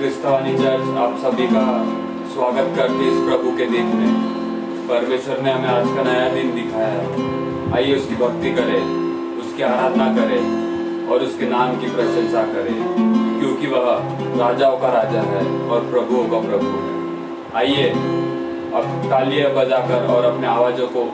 क्रिस्तवानी church आप सभी का स्वागत करते इस प्रभु के दिन में। परमेश्वर ने हमें आज का नया दिन दिखाया है। आइए उसकी भक्ति करें, उसकी आराधना करें और उसके नाम की प्रशंसा करें, क्योंकि वह राजाओं का राजा है और प्रभुओं का प्रभु है। आइए अब तालियां बजाकर और अपने आवाजों को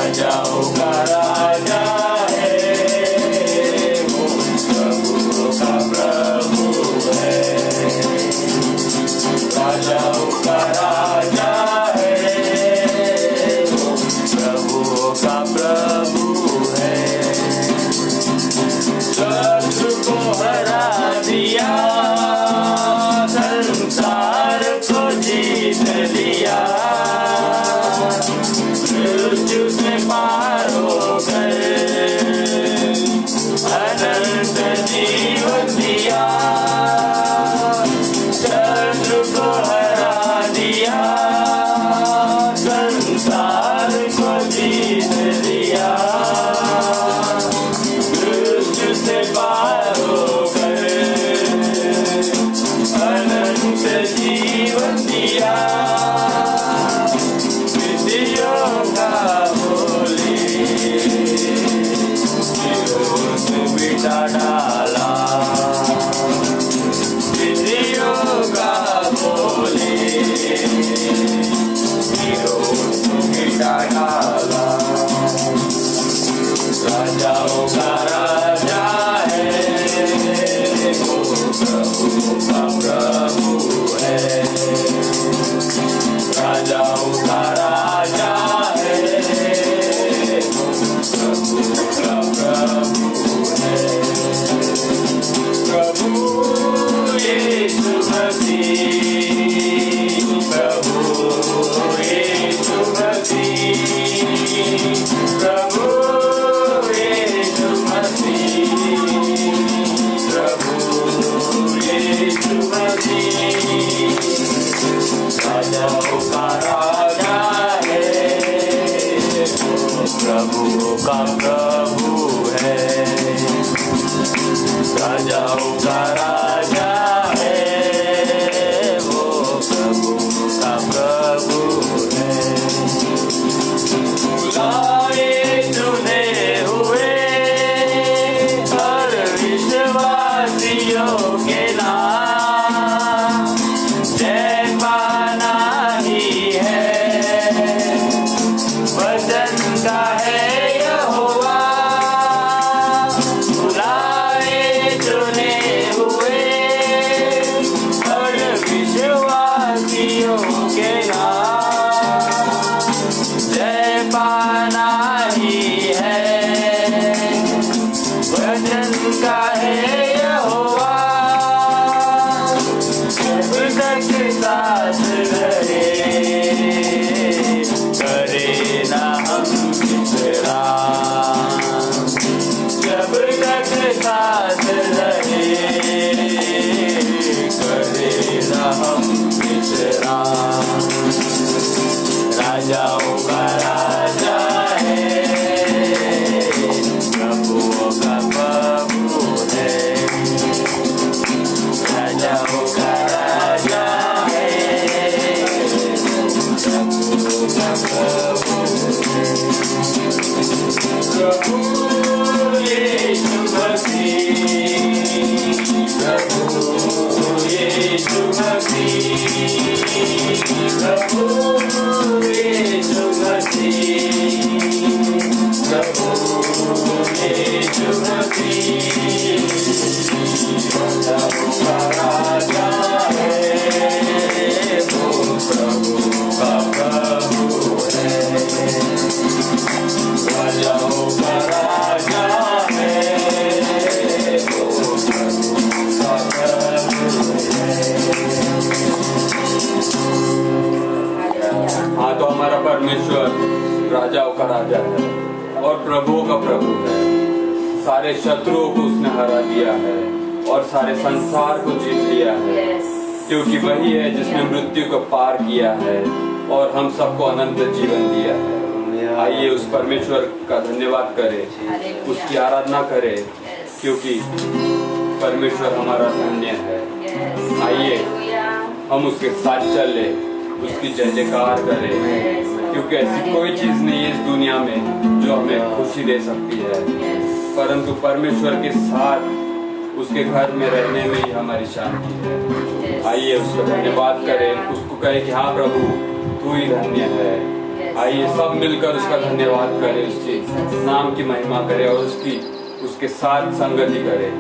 राजाओं का राजा है, वो प्रभुओं का प्रभु है। राजाओं का राजा है, वो प्रभुओं का प्रभु है। शत्रु को हरा दिया, संसार को जीत लिया, पार हो गए, अनंत जीवन दिया। शत्रु को हरा दिया, संसार को जीत लिया, मृत्यु से पार हो गए, अनंत जीवन दिया। डाला विधियों का बोले, डाला राजाओं का राजा है, वो प्रभु का प्रभु है। राजाओं का राजा है, वो प्रभु का प्रभु है। प्रभु यीशु मसीह, प्रभु यीशु मसीह, प्रभु यीशु मसीह, प्रभु यीशु मसीह। राजाओं का राजा है, वो प्रभु का प्रभु है। राजाओं का राजा है, वो प्रभु का प्रभु है। बुलाए चुने हुए हर विश्वासियों के नाम, जय पाना ही है, वचन का है यहोवा। राजाओं का राजा है, प्रभुओं का प्रभु है। राजाओं का राजा है, प्रभुओं का प्रभु है। प्रभु यीशु मसीह, प्रभु यीशु मसीह, प्रभु यीशु मसीह, प्रभु यीशु मसीह। राजाओं का राजा है, हमारा परमेश्वर राजाओं का राजा है और प्रभुओं का प्रभु है। सारे शत्रुओं को उसने हरा दिया है और सारे संसार को जीत लिया है, क्योंकि वही है जिसने मृत्यु को पार किया है और हम सबको अनंत जीवन दिया है। आइए उस परमेश्वर का धन्यवाद करें, उसकी आराधना करें, क्योंकि परमेश्वर हमारा धन्य है। आइए हम उसके साथ चले, उसकी जय जयकार करें, क्योंकि ऐसी कोई चीज नहीं है इस दुनिया में जो हमें खुशी दे सकती है, परंतु परमेश्वर के साथ उसके घर में रहने में ही हमारी शांति है। आइए उसका धन्यवाद करें, उसको कहें कि हाँ प्रभु तू ही धन्य है। आइए सब मिलकर उसका धन्यवाद करें, उसके नाम की महिमा करें और उसके साथ संगति करें।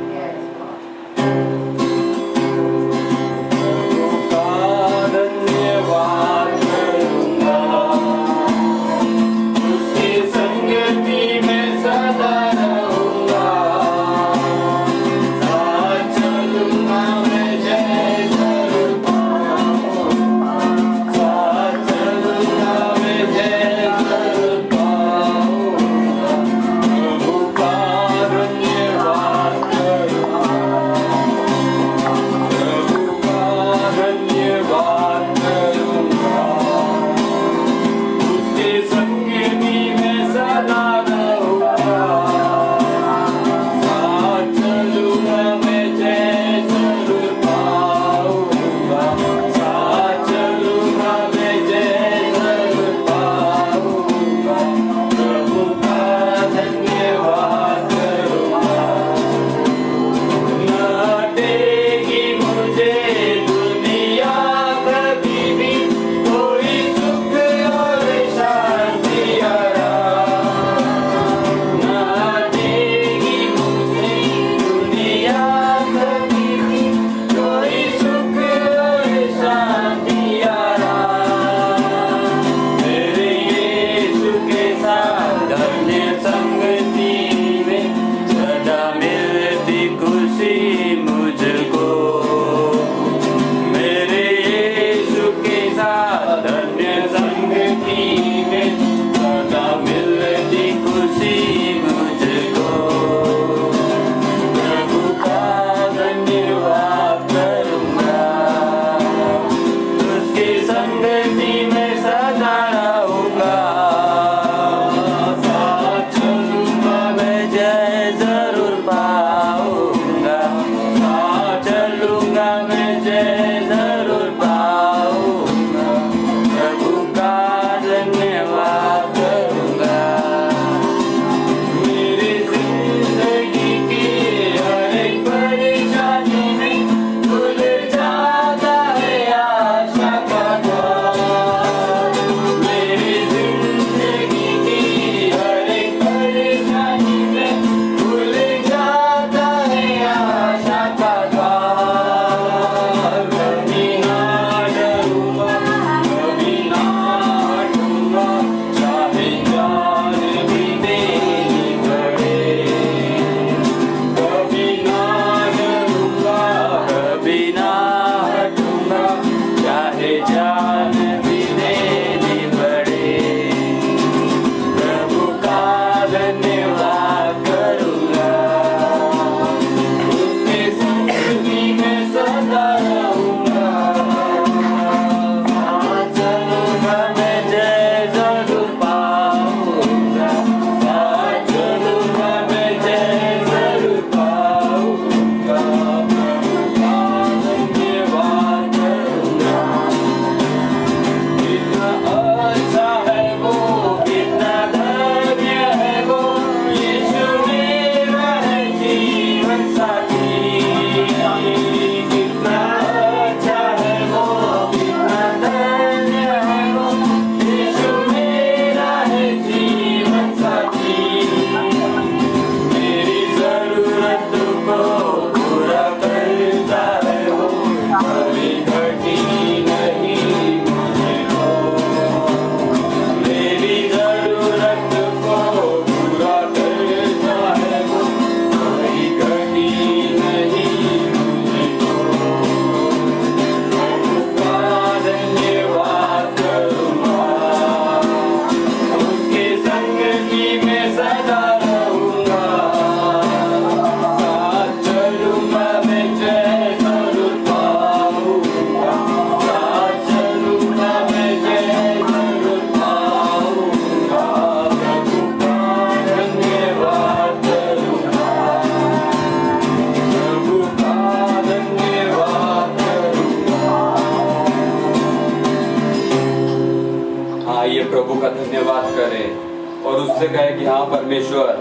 आइए प्रभु का धन्यवाद करें और उससे कहे कि हाँ परमेश्वर,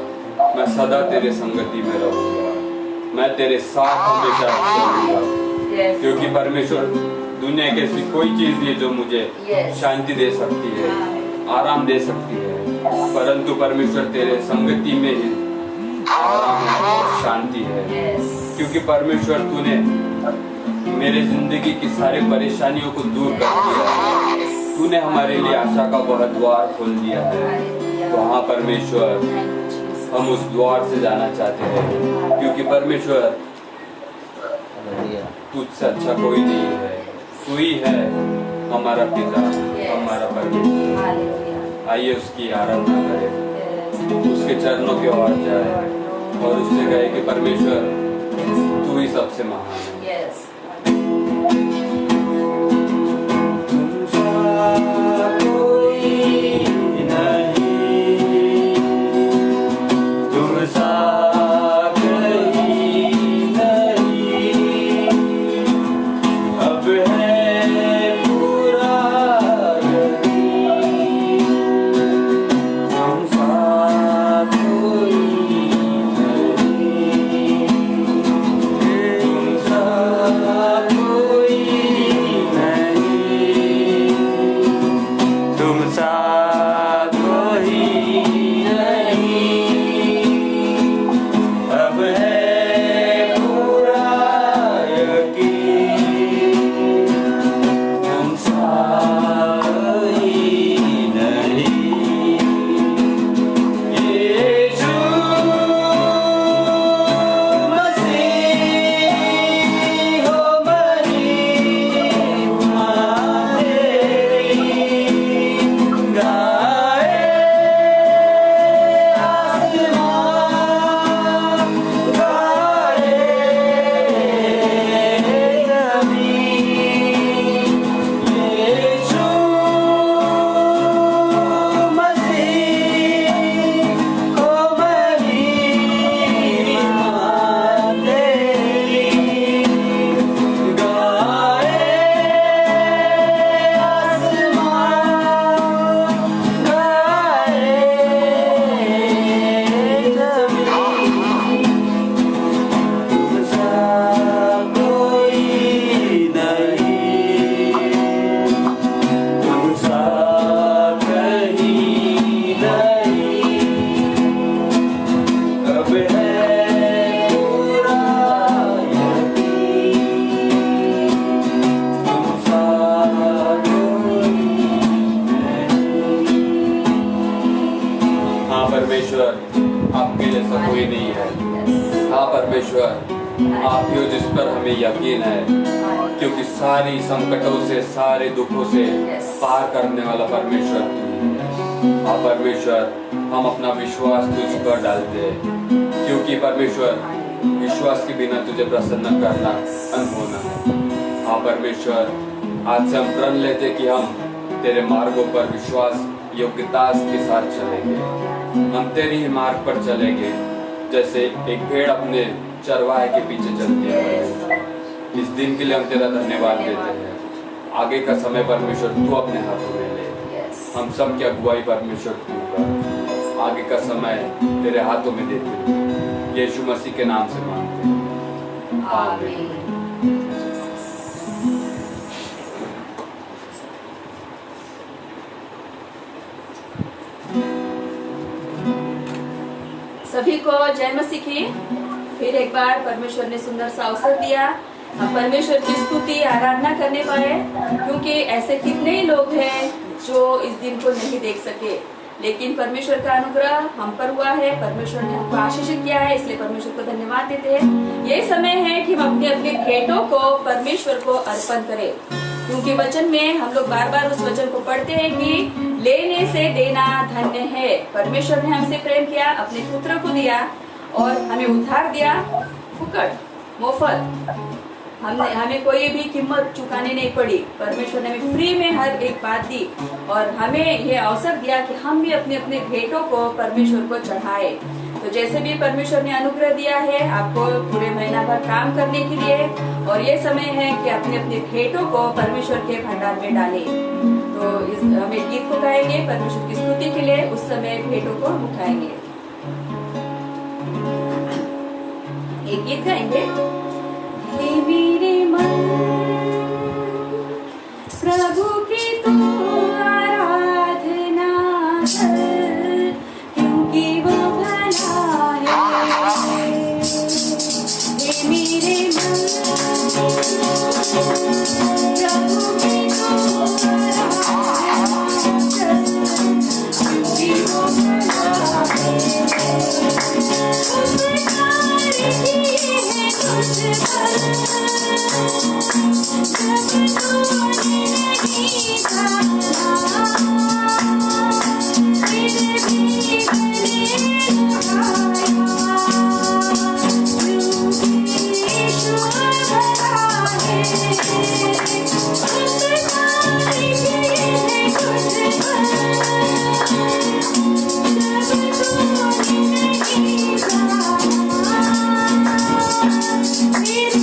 मैं सदा तेरे संगति में रहूंगा, मैं तेरे साथ हमेशा चलूंगा, क्योंकि परमेश्वर दुनिया की ऐसी कोई चीज नहीं जो मुझे शांति दे सकती है, आराम दे सकती है, परंतु परमेश्वर तेरे संगति में ही आराम है और शांति है। क्योंकि परमेश्वर तूने मेरे जिंदगी की सारी परेशानियों को दूर कर दिया, तूने हमारे लिए आशा का वह द्वार खोल दिया है। तो हाँ परमेश्वर, हम उस द्वार से जाना चाहते हैं, क्योंकि परमेश्वर तुझसे अच्छा कोई नहीं है, तू ही है हमारा पिता, हमारा परमेश्वर। आइए उसकी आराधना करें, उसके चरणों की ओर जाए और उससे कहे कि परमेश्वर तू ही सबसे महान है। आपके जैसा कोई नहीं है। हाँ परमेश्वर, आप ही हो जिस पर हमें यकीन है, क्योंकि सारी संकटों से, सारे दुखों से पार करने वाला परमेश्वर तू है। हाँ परमेश्वर, हम अपना विश्वास तुझ पर डालते हैं, क्योंकि परमेश्वर विश्वास के बिना तुझे प्रसन्न करना अनहोना है। हाँ परमेश्वर, आज से हम प्रण लेते कि हम तेरे मार्गों पर विश्वास योग्यता के साथ चलेंगे, हम तेरे ही मार्ग पर चलेंगे, जैसे एक भेड़ अपने चरवाहे के पीछे चलती है। इस दिन के लिए हम तेरा धन्यवाद देते हैं। आगे का समय परमेश्वर तू अपने हाथों में ले, हम सब की अगुवाई परमेश्वर तू कर। आगे का समय तेरे हाथों में देते हैं, यीशु मसीह के नाम से मांगते हैं, आमीन। सभी को जय मसीह की। फिर एक बार परमेश्वर ने सुंदर सा अवसर दिया, हम परमेश्वर की स्तुति आराधना करने पाए, क्योंकि ऐसे कितने ही लोग हैं जो इस दिन को नहीं देख सके, लेकिन परमेश्वर का अनुग्रह हम पर हुआ है, परमेश्वर ने हमको आशीषित किया है, इसलिए परमेश्वर को धन्यवाद देते हैं। ये समय है कि हम अपने अपने भेंटों को परमेश्वर को अर्पण करें, क्योंकि वचन में हम लोग बार बार उस वचन को पढ़ते हैं कि लेने से देना धन्य है। परमेश्वर ने हमसे प्रेम किया, अपने पुत्र को दिया और हमें उद्धार दिया, फुकट, मुफ्त। हमें कोई भी कीमत चुकानी नहीं पड़ी, परमेश्वर ने हमें फ्री में हर एक बात दी और हमें यह अवसर दिया कि हम भी अपने अपने भेंटों को परमेश्वर को चढ़ाए। तो जैसे भी परमेश्वर ने अनुग्रह दिया है आपको पूरे महीना भर काम करने के लिए, और ये समय है कि अपने अपने भेंटों को परमेश्वर के भंडार में डालें। तो हम एक गीत को गाएंगे परमेश्वर की स्तुति के लिए। उस समय भेंटों को हम उठाएंगे। एक गीत गाएंगे। हे मेरे मन प्रभु की तू आराधना कर, क्योंकि वो भला है। हे मेरे मन प्रभु की तू आराधना कर, क्योंकि वो भला है। उपकार किए हैं तुझ पर, जब तूने नहीं जाना, फिर भी गले लगाया, क्योंकि यीशु भला है। उपकार किए हैं तुझ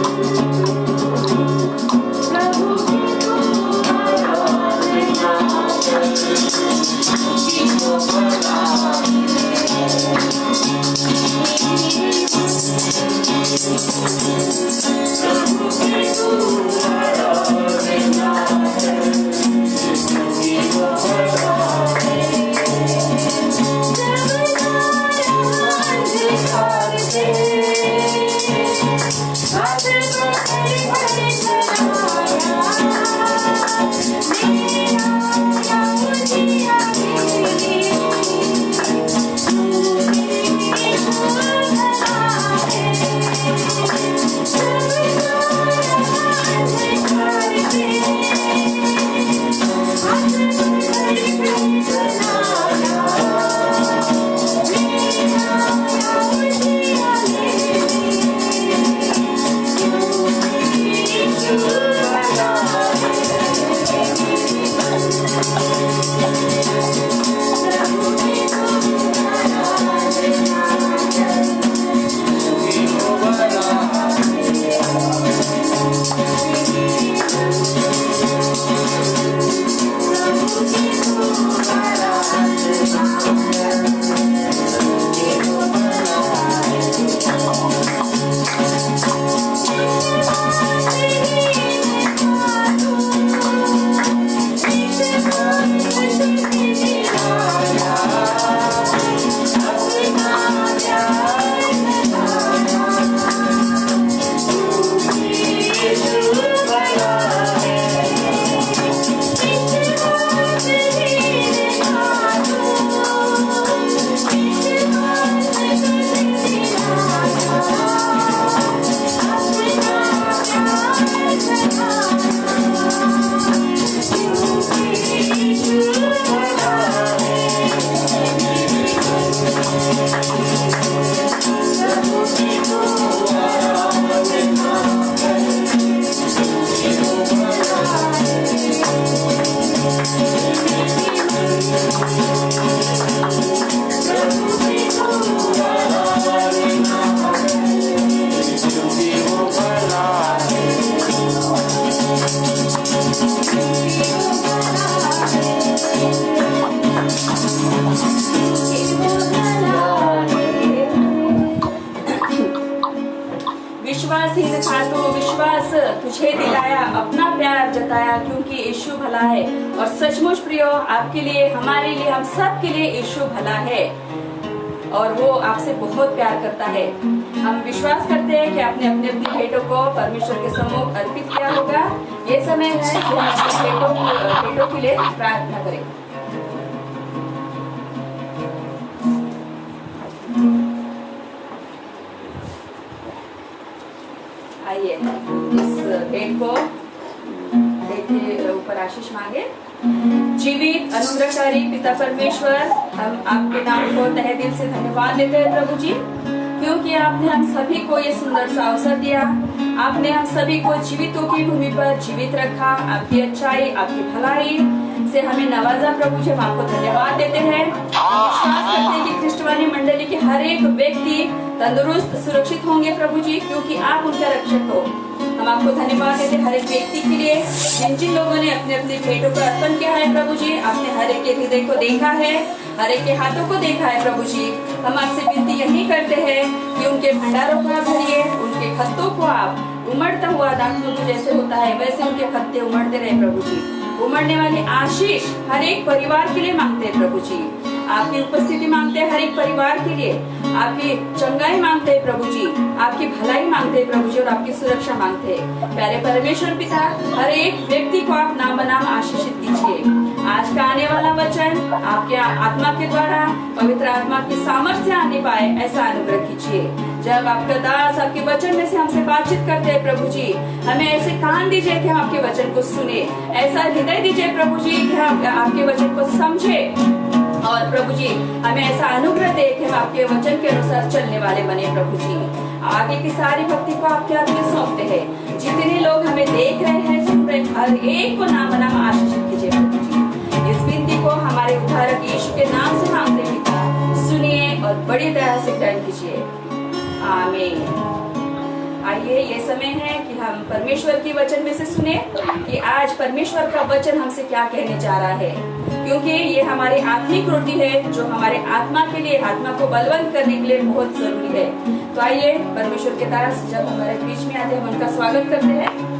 पर, जब तूने नहीं जाना, फिर भी गले लगाया, क्योंकि यीशु भला है। प्रभु की तू आराधना कर, क्योंकि वो भला प्रभु की तू आराधना कर, क्योंकि वो भला है। अंधकार से हाथ पकड़ कर चलाया, मेरा उजिया मेरी, यीशु भला है। अंधकार से हाथ पकड़ कर चलाया, विश्वासहीन था तो विश्वास तुझे दिलाया, अपना प्यार जताया, क्योंकि यीशु भला है। और सचमुच प्रियो, आपके लिए, हमारे लिए, हम सब के लिए यीशु भला है और वो आपसे बहुत प्यार करता है। हम विश्वास करते हैं कि आपने अपने अपनी भेंटों को परमेश्वर के सम्मुख अर्पित किया होगा। ये समय है कि हम अपनी भेंटों के लिए प्रार्थना करें। आइए इस भेंट को भेंट के ऊपर आशीष मांगे। जीवित अनुग्रहकारी पिता परमेश्वर, हम आपके नाम को तहे दिल से धन्यवाद देते हैं प्रभु जी, क्योंकि आपने हम सभी को ये सुंदर सा अवसर दिया। आपने हम सभी को जीवितों की भूमि पर जीवित रखा। आपकी अच्छाई, आपकी भलाई से हमें नवाजा प्रभु जी, हम आपको धन्यवाद देते हैं। विश्वास करते हैं कि ख्रिस्ट पुरानी मंडली के हर एक व्यक्ति तंदुरुस्त सुरक्षित होंगे प्रभु जी, क्योंकि आप उनका रक्षक हो। हम आपको धन्यवाद देते हर एक व्यक्ति के लिए जिन जिन लोगों ने अपने अपने भेंटों को अर्पण किया है प्रभु जी। आपने हर एक के हृदय को देखा है, हर एक के हाथों को देखा है प्रभु जी। हम आपसे विनती यही करते हैं कि उनके भंडारों को आप भरिए, उनके खत्तों को आप उमड़ता हुआ दाखमधु जैसे होता है वैसे उनके खत्ते उमड़ते रहे प्रभु जी। उमड़ने वाली आशीष हर एक परिवार के लिए मांगते हैं प्रभु जी। आपकी उपस्थिति मांगते हैं हर एक परिवार के लिए, आपकी चंगाई मांगते हैं प्रभु जी, आपकी भलाई मांगते हैं प्रभु जी और आपकी सुरक्षा मांगते हैं। प्यारे परमेश्वर पिता, हर एक व्यक्ति को आप नाम बनाम आशीषित कीजिए। आज का आने वाला वचन आपके आत्मा के द्वारा, पवित्र आत्मा की सामर्थ्य आने पाए ऐसा अनुग्रह कीजिए। जब आपका दास आपके वचन में से हमसे बातचीत करते हैं प्रभु जी, हमें ऐसे कान दीजिए कि हम आपके वचन को सुने, ऐसा हृदय दीजिए प्रभु जी कि हम आपके वचन को समझे, और प्रभु जी हमें ऐसा अनुग्रह दे कि हम आपके वचन के अनुसार चलने वाले बने प्रभु जी। आगे की सारी भक्ति को आपके हाथ में सौंपते हैं। जितने लोग हमें देख रहे हैं, सुन रहे, हर एक को नाम बनाम आशीषित कीजिए प्रभु जी। इस विनती को हमारे उद्धारक यीशु के नाम से मांगते हैं पिता, सुनिए और बड़ी दया से ग्रहण कीजिए, आमीन। आइए ये समय है कि हम परमेश्वर की वचन में से सुने कि आज परमेश्वर का वचन हमसे क्या कहने जा रहा है, क्योंकि ये हमारी आत्मिक रोटी है जो हमारे आत्मा के लिए, आत्मा को बलवंत करने के लिए बहुत जरूरी है। तो आइए परमेश्वर के दास जब हमारे बीच में आते हैं हम उनका स्वागत करते हैं।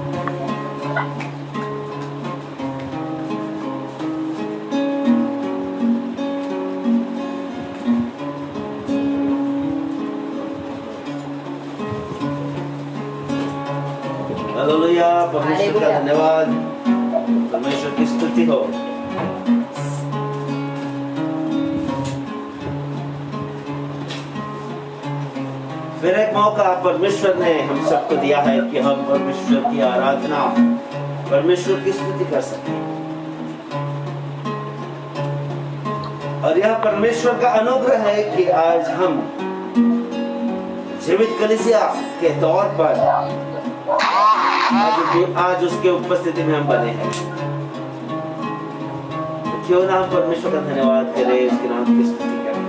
हालेलुया, परमेश्वर का धन्यवाद, परमेश्वर की स्तुति हो। फिर एक मौका परमेश्वर ने हम सबको दिया है कि हम परमेश्वर की आराधना, परमेश्वर की स्तुति कर सकें। और यह परमेश्वर का अनुग्रह है कि आज हम जीवित कलीसिया के तौर पर आज उसके उपस्थिति में हम बने हैं। तो क्यों ना हम परमेश्वर का धन्यवाद करें, उसके नाम की स्तुति करें।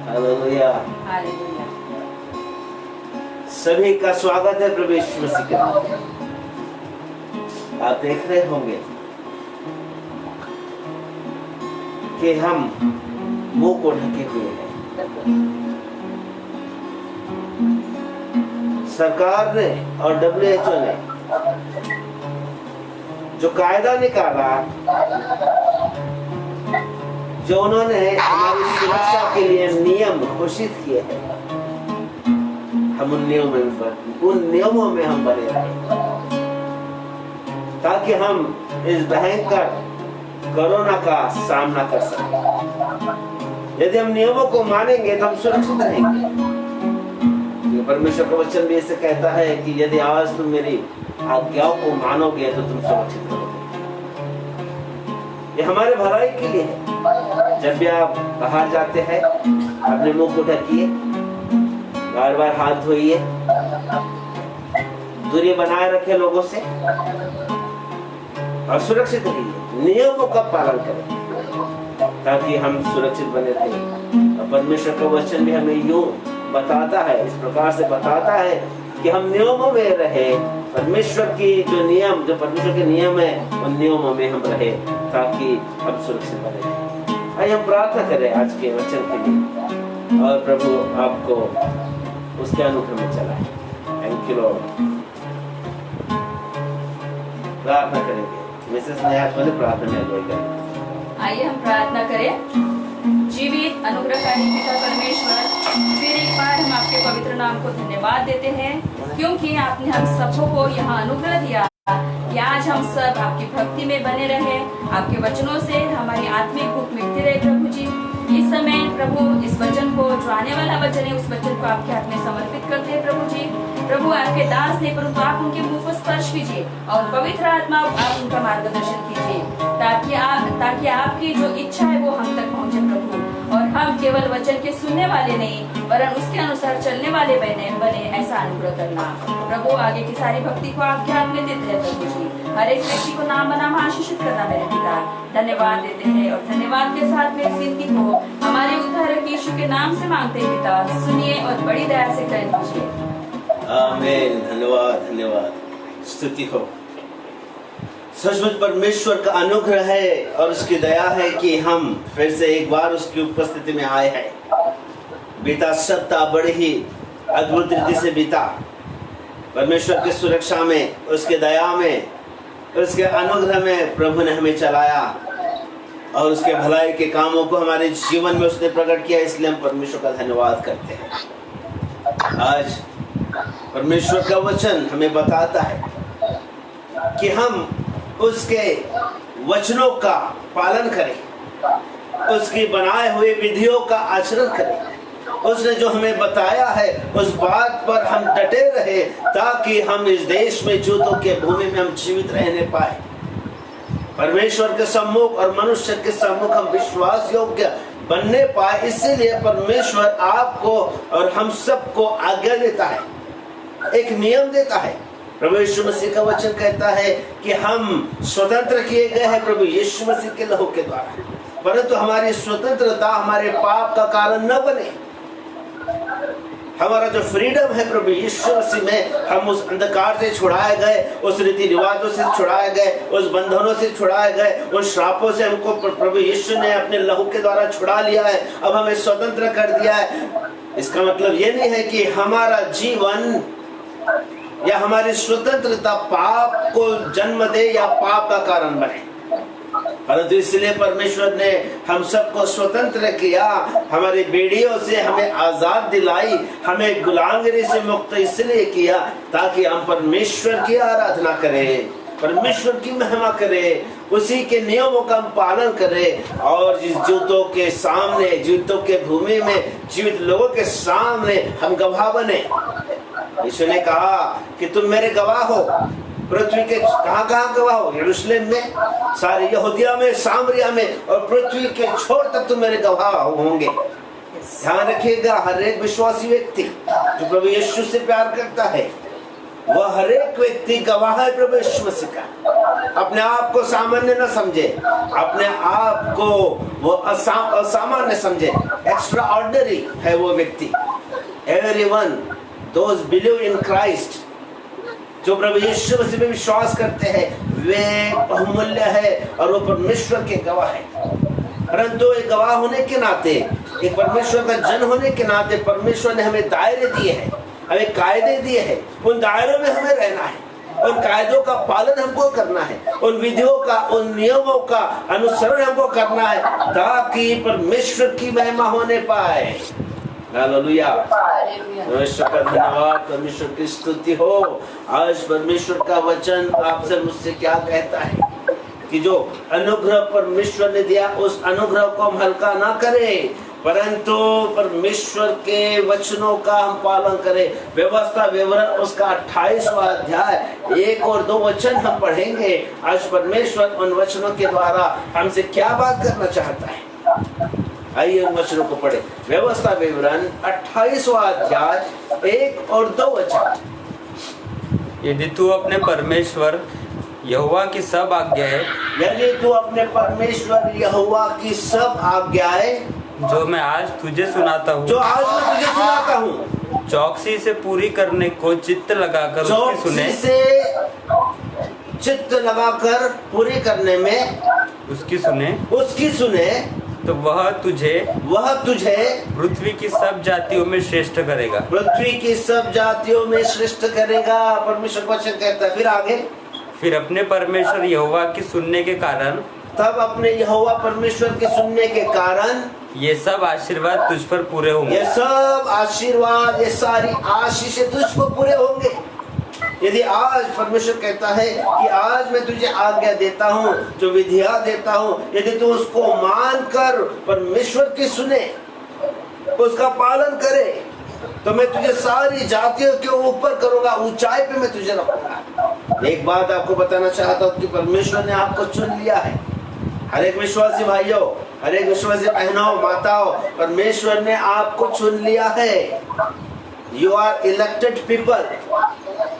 Hallelujah, hallelujah. सभी का स्वागत है प्रभु यीशु मसीह के नाम में। आप देख रहे होंगे कि हम मुंह को ढके हुए हैं। सरकार ने और WHO ने जो कायदा निकाला, जो उन्होंने हमारी सुरक्षा के लिए नियम घोषित किए हैं, हम उन नियमों में हम बने रहे, ताकि हम इस भयंकर कोरोना का सामना कर सकें। यदि हम नियमों को मानेंगे तो हम सुरक्षित रहेंगे। परमेश्वर का वचन भी ऐसे कहता है कि यदि आज तुम मेरी आज्ञाओं को मानोगे तो तुम सुरक्षित रहोगे। ये हमारे भलाई के लिए है। जब भी आप बाहर जाते हैं, अपने मुंह को ढकिए, बार बार हाथ धोइए, दूरी बनाए रखें लोगों से और सुरक्षित रहिए। नियमों का पालन करें ताकि हम सुरक्षित बने रहें। और परमेश्वर का वचन भी हमें यूं बताता है, इस प्रकार से बताता है कि हम नियमों में रहे। परमेश्वर की जो नियम, जो परमेश्वर के नियम है, उन नियमों में हम रहे ताकि हम सुरक्षित बने रहें। आइए हम प्रार्थना करें आज के वचन के लिए और प्रभु आपको उसके अनुग्रह में चलाए। Thank you Lord. प्रार्थना करेंगे। मिसेस नया प्रार्थना में अगुवाई करें। आइए हम प्रार्थना करें। जीवित अनुग्रहकारी पिता परमेश्वर, फिर एक बार हम आपके पवित्र नाम को धन्यवाद देते हैं, क्योंकि आपने हम सबों को यहाँ अनुग्रह दिया कि आज हम सब आपकी भक्ति में बने रहे। आपके वचनों से हमारी आत्मिक भूख मिटती रहे प्रभु जी। इस समय प्रभु इस वचन को, जो आने वाला वचन है, उस वचन को आपके हाथ में समर्पित करते हैं प्रभु जी। प्रभु आपके दास ने, परंतु आप उनके मुंह को स्पर्श कीजिए और पवित्र आत्मा आप उनका मार्गदर्शन कीजिए, ताकि आपकी जो इच्छा है वो हम तक पहुंचे प्रभु, और हम केवल वचन के सुनने वाले नहीं वरन उसके अनुसार चलने वाले बने ऐसा अनुग्रह करना प्रभु। आगे की सारी भक्ति को आपके हाथ में देते हैं प्रभु जी। हर एक व्यक्ति को नाम बनाम आशीषित करना मेरे पिता। धन्यवाद देते हैं और धन्यवाद के साथ में इस विनती को हमारे उद्धारक यीशु के नाम से मांगते हैं पिता, सुनिए और बड़ी दया से ग्रहण कीजिए। आमीन। धन्यवाद धन्यवाद, स्तुति हो। सचमुच परमेश्वर का अनुग्रह है और उसकी दया है कि हम फिर से एक बार उसकी उपस्थिति में आए हैं। बीता सप्ताह बड़ी ही अद्भुत रीति से बीता। परमेश्वर की सुरक्षा में, उसके दया में, उसके अनुग्रह में प्रभु ने हमें चलाया और उसके भलाई के कामों को हमारे जीवन में उसने प्रकट किया, इसलिए हम परमेश्वर का धन्यवाद करते हैं। आज परमेश्वर का वचन हमें बताता है कि हम उसके वचनों का पालन करें, उसकी बनाए हुए विधियों का आचरण करें। उसने जो हमें बताया है उस बात पर हम डटे रहे, ताकि हम इस देश में जूतों के भूमि में हम जीवित रहने पाए। परमेश्वर के सम्मुख और मनुष्य के सम्मुख हम विश्वास योग्य बनने पाए। इसीलिए परमेश्वर आपको और हम सबको आज्ञा देता है, एक नियम देता है। प्रभु यीशु मसीह का वचन कहता है कि हम स्वतंत्र किए गए हैं प्रभु यीशु मसीह के लहू के द्वारा, परंतु हमारी स्वतंत्रता हमारे पाप का कारण न बने। हमारा जो फ्रीडम है प्रभु यीशु मसीह में, हम उस अंधकार से छुड़ाए गए, उस रीति रिवाजों से छुड़ाए गए, उस बंधनों से छुड़ाए गए, उन श्रापों से हमको प्रभु यीशु ने अपने लहू के द्वारा छुड़ा लिया है। अब हमें स्वतंत्र कर दिया है। इसका मतलब ये नहीं है कि हमारा जीवन या हमारी स्वतंत्रता पाप को जन्म दे या पाप का कारण बने, परंतु इसलिए परमेश्वर ने हम सबको स्वतंत्र किया, हमारी बेड़ियों से हमें आजाद दिलाई, हमें गुलामगिरी से मुक्त इसलिए किया ताकि हम परमेश्वर की आराधना करें, परमेश्वर की महिमा करें, उसी के नियमों का हम पालन करें और जिस जूतों के सामने, जूतों के भूमि में जीवित लोगों के सामने हम गवाह बने। यीशु ने कहा कि तुम मेरे गवाह हो। पृथ्वी के कहाँ गवाह हो? यरूशलेम में, सारे यहूदिया में, सामरिया में और पृथ्वी के छोर तक तुम मेरे गवाह होंगे। ध्यान रखिएगा, हर एक विश्वासी व्यक्ति जो प्रभु यीशु से प्यार करता है, वह हर एक व्यक्ति गवाह है प्रभु यीशु मसीह का। अपने आप को सामान्य न समझे, अपने आप को वो असामान्य समझे। एक्स्ट्रा ऑर्डिनरी है वो व्यक्ति। Everyone those believe in Christ, जो प्रभु यीशु मसीह में विश्वास करते हैं, वे बहुमूल्य है और वो परमेश्वर के गवाह है। परंतु एक गवाह होने के नाते, एक परमेश्वर का जन होने के नाते परमेश्वर ने हमें दायरे दिए हैं, हमें कायदे दिए हैं। उन दायरों में हमें रहना है, उन कायदों का पालन हमको करना है, उन विधियों का, उन नियमों का अनुसरण हमको करना है, ताकि परमेश्वर की महिमा होने पाए। हालेलुया, परमेश्वर का धन्यवाद, परमेश्वर की स्तुति हो। आज परमेश्वर का वचन आपसे मुझसे क्या कहता है कि जो अनुग्रह परमेश्वर ने दिया, उस अनुग्रह को हम हल्का ना करें, परंतु परमेश्वर के वचनों का हम पालन करें। व्यवस्था विवरण उसका 28वां अध्याय 1 और 2 वचन हम पढ़ेंगे। आज परमेश्वर उन वचनों के द्वारा हमसे क्या बात करना चाहता है, आइए उन वचनों को पढ़े। व्यवस्था विवरण 28वां अध्याय 1 और 2 वचन। यदि तू अपने परमेश्वर यहोवा की सब आज्ञाएं, यदि तू अपने परमेश्वर यहोवा की सब आज्ञाएं जो मैं आज तुझे सुनाता हूँ, जो आज मैं तुझे सुनाता हूँ, चौकसी से पूरी करने को चित्त लगाकर उसकी सुने, चौकसी से चित्त लगाकर पूरी करने में उसकी सुने, तो वह तुझे पृथ्वी की सब जातियों में श्रेष्ठ करेगा। पृथ्वी की सब जातियों में श्रेष्ठ करेगा, परमेश्वर वचन कहता है। फिर आगे, फिर अपने परमेश्वर यहोवा की सुनने के कारण, तब अपने यहोवा परमेश्वर के सुनने के कारण ये सब आशीर्वाद तुझ पर पूरे होंगे। ये सब आशीर्वाद, ये सारी आशीषें तुझ पर पूरे होंगे। यदि आज परमेश्वर कहता है कि आज मैं तुझे आज्ञा देता हूँ, जो विधियां देता हूँ, यदि तू उसको मानकर परमेश्वर की सुने, उसका पालन करे, तो मैं तुझे सारी जातियों के ऊपर करूंगा, ऊंचाई पे मैं तुझे रखूंगा। एक बात आपको बताना चाहता हूँ कि परमेश्वर ने आपको चुन लिया है। हर एक विश्वासी भाइयों, हर एक विश्वासी बहनों, माताओं, परमेश्वर ने आपको चुन लिया है। You are elected people,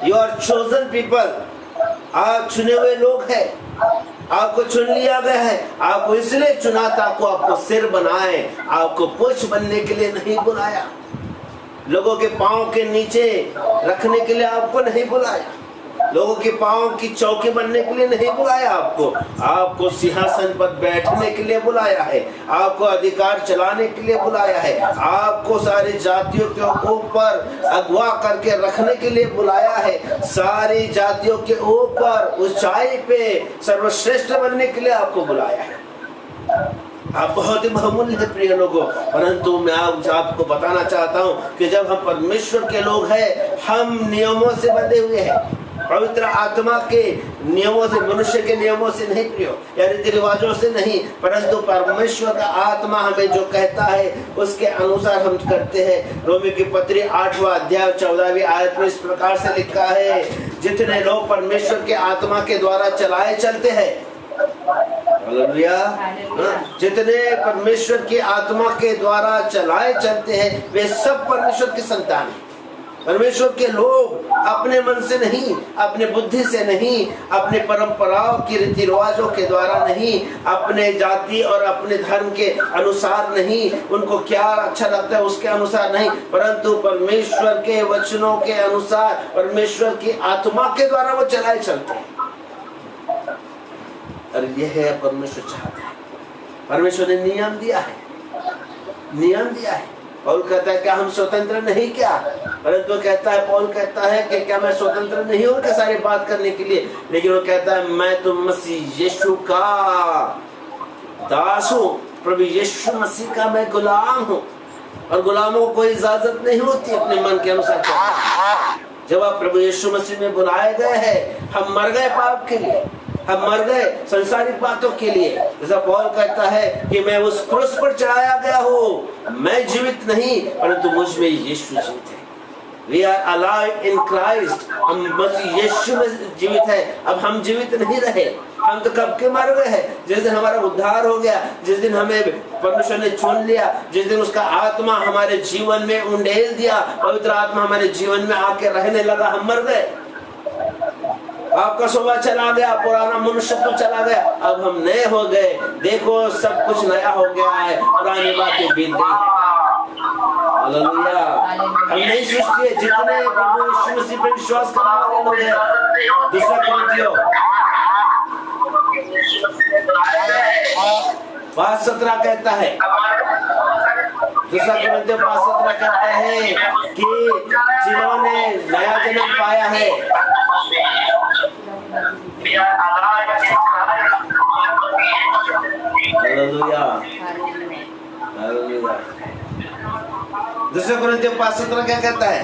you are chosen people. आप चुने हुए लोग हैं। आपको चुन लिया गया है, आपको इसलिए चुना था आपको आपको सिर बनाए, आपको पुछ बनने के लिए नहीं बुलाया, लोगों के पांव के नीचे रखने के लिए आपको नहीं बुलाया, लोगों के पांव की चौकी बनने के लिए नहीं बुलाया, आपको सिंहासन पर बैठने के लिए बुलाया है, आपको अधिकार चलाने के लिए बुलाया है, आपको सारी जातियों के ऊपर अगवा करके रखने के लिए बुलाया है, सारी जातियों के ऊपर ऊंचाई पे सर्वश्रेष्ठ बनने के लिए आपको बुलाया है। आप बहुत ही बहुमूल्य है प्रिय लोगों, परंतु मैं आपको बताना चाहता हूँ कि जब हम परमेश्वर के लोग हैं, हम नियमों से बंधे हुए हैं, पवित्र आत्मा के नियमों से, मनुष्य के नियमों से नहीं प्रियो, या रीति रिवाजों से नहीं, परंतु परमेश्वर का आत्मा हमें जो कहता है उसके अनुसार हम करते हैं। रोमी की पत्री 8वां अध्याय 14वीं आयत में इस प्रकार से लिखा है, जितने लोग परमेश्वर के आत्मा के द्वारा चलाए चलते हैं, हालेलुया, जितने परमेश्वर की आत्मा के द्वारा चलाए चलते हैं वे सब परमेश्वर की संतान हैं। परमेश्वर के लोग अपने मन से नहीं, अपने बुद्धि से नहीं, अपने परंपराओं की रीति रिवाजों के द्वारा नहीं, अपने जाति और अपने धर्म के अनुसार नहीं, उनको क्या अच्छा लगता है उसके अनुसार नहीं, परंतु परमेश्वर के वचनों के अनुसार, परमेश्वर की आत्मा के द्वारा वो चलाए चलते हैं। और यह है परमेश्वर चाहता है। परमेश्वर ने नियम दिया है, नियम दिया है। पौल कहता है क्या हम स्वतंत्र नहीं क्या, परंतु कहता है, पौल कहता है कि क्या मैं स्वतंत्र नहीं हूँ क्या सारी बात करने के लिए, लेकिन वो कहता है मैं तो मसीह यीशु का दास हूँ, प्रभु यीशु मसीह का मैं गुलाम हूँ, और गुलामों को इजाजत नहीं होती अपने मन के अनुसार करने। जब आप प्रभु यीशु मसीह में बुलाए गए हैं, हम मर गए पाप के लिए, हम मर गए संसारिक बातों के लिए। जैसा पौल कहता है कि मैं उस क्रूस पर चढ़ाया गया हूँ, मैं जीवित नहीं परंतु मुझ में यीशु जीवित है। We are alive in Christ, हम मसीह यीशु में जीवित है। अब हम जीवित नहीं रहे, हम तो कब के मर गए हैं। जिस दिन हमारा उद्धार हो गया, जिस दिन हमें परमेश्वर ने चुन लिया, जिस दिन उसका आत्मा हमारे जीवन में उंडेल दिया, पवित्र आत्मा हमारे जीवन में आके रहने लगा, हम मर गए। आपका स्वभाव चला गया, पुराना मनुष्य तो चला गया, अब हम नए हो गए। देखो सब कुछ नया हो गया है, पुरानी बातें बीत गई है। हालेलुया, हम नई सृष्टि है। जितने प्रभु यीशु मसीह पर विश्वास करने वाले लोग हैं, दूसरा कोरिन्थियों 5:17 कहता है, दूसरा कोरिन्थियों 5:17 कहता है कि जिन्होंने नया जन्म पाया है, हालेलुया, हालेलुया। दूसरा कोरिन्थियों 5:17 क्या कहता है?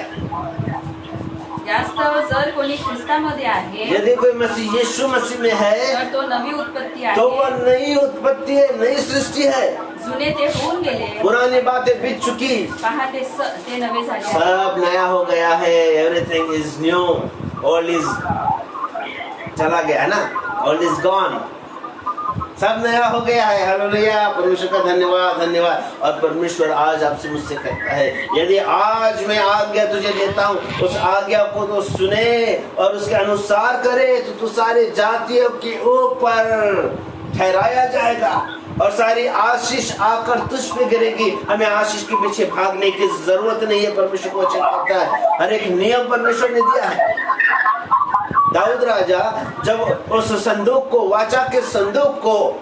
जास्त जर कोणी ख्रिस्तामध्ये आहे, यदि कोई मसीह यीशु मसीह में है तर तो नवी उत्पत्ती आहे, तो वह नई उत्पत्ति है, नई सृष्टि है। जुने ते होऊन गेले, पुरानी बातें बीत चुकी, पहा ते नवे झाले, सब नया हो गया है। Everything is new, old is चला गया है ना, ओल्ड इज गॉन, सब नया हो गया है। हालेलुया, परमेश्वर का धन्यवाद, धन्यवाद। और परमेश्वर आज आपसे मुझसे कहता है, यदि आज मैं आज्ञा तुझे देता हूँ, उस आज्ञा को तो सुने और उसके अनुसार करे, तो तू सारे जातियों के ऊपर ठहराया जाएगा और सारी आशीष आकर तुझ पे गिरेगी। हमें आशीष के पीछे भागने की जरूरत नहीं है। परमेश्वर को वचन कहता है, हर एक नियम परमेश्वर ने दिया है। दाऊद राजा जब उस संदूक को, वाचा के संदूक को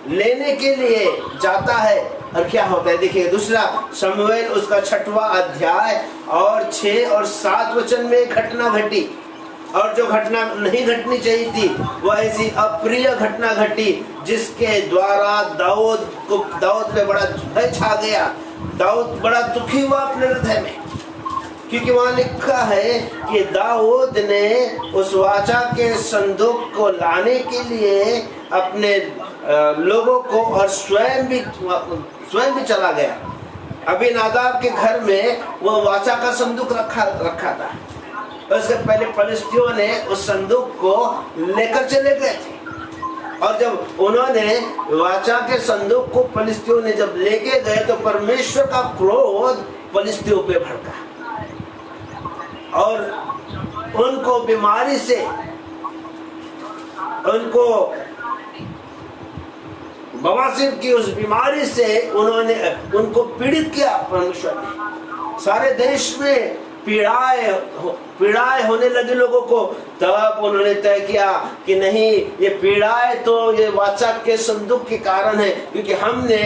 लेने के लिए जाता है, और क्या होता है देखिए, दूसरा शमूएल उसका 6वां अध्याय और 6 और 7 वचन में घटना घटी, और जो घटना नहीं घटनी चाहिए थी वह ऐसी अप्रिय घटना घटी जिसके द्वारा दाऊद पे बड़ा भय छा गया। दाऊद बड़ा दुखी हुआ अपने हृदय में, क्योंकि वहां लिखा है कि दाऊद ने उस वाचा के संदूक को लाने के लिए अपने लोगों को और स्वयं भी चला गया। अभी नादाब के घर में वो वाचा का संदूक रखा था। उसके पहले फलिस्तियों ने उस संदूक को लेकर चले गए थे, और जब उन्होंने वाचा के संदूक को फलिस्तियों ने जब लेके गए तो परमेश्वर का क्रोध फलिस्तियों पे भड़का और उनको बीमारी से, उनको बवासीर की उस बीमारी से उनको पीड़ित किया परमेश्वर ने। सारे देश में पीड़ाएं होने लगी लोगों को। तब उन्होंने तय किया कि नहीं, ये पीड़ाएं तो ये वाचा के संदूक के कारण है, क्योंकि हमने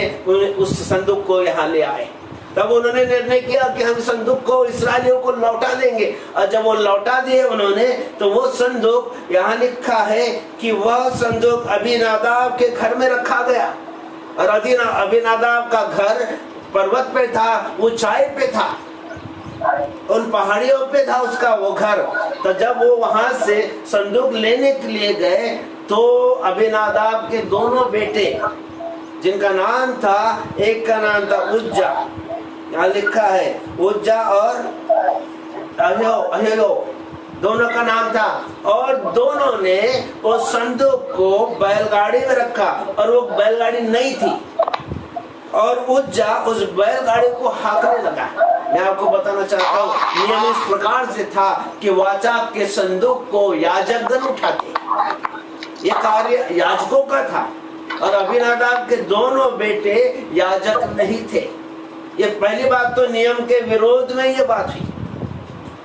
उस संदूक को यहाँ ले आए। तब उन्होंने निर्णय किया कि हम संदूक को इस्राएलियों को लौटा देंगे। और जब वो लौटा दिए उन्होंने, तो वो संदूक, यहाँ लिखा है कि वह संदूक अबीनादाब के घर में रखा गया। और अबीनादाब का घर पर्वत पे था, ऊंचाई पे था, उन पहाड़ियों पे था उसका वो घर। तो जब वो वहां से संदूक लेने के लिए गए, तो अबीनादाब के दोनों बेटे, जिनका नाम था, एक का नाम था उज्जा, यहाँ लिखा है उज्जा और अहियो, दोनों का नाम था, और दोनों ने उस संदूक को बैलगाड़ी में रखा। और वो बैलगाड़ी नहीं थी, और उज्जा उस बैलगाड़ी को हाँकने लगा। मैं आपको बताना चाहता हूँ, नियम इस प्रकार से था कि वाचा के संदूक को याजकगण उठाते। ये कार्य याजकों का था, और अबीनादाब के दोनों बेटे याजक नहीं थे। ये पहली बात तो नियम के विरोध में ये बात हुई।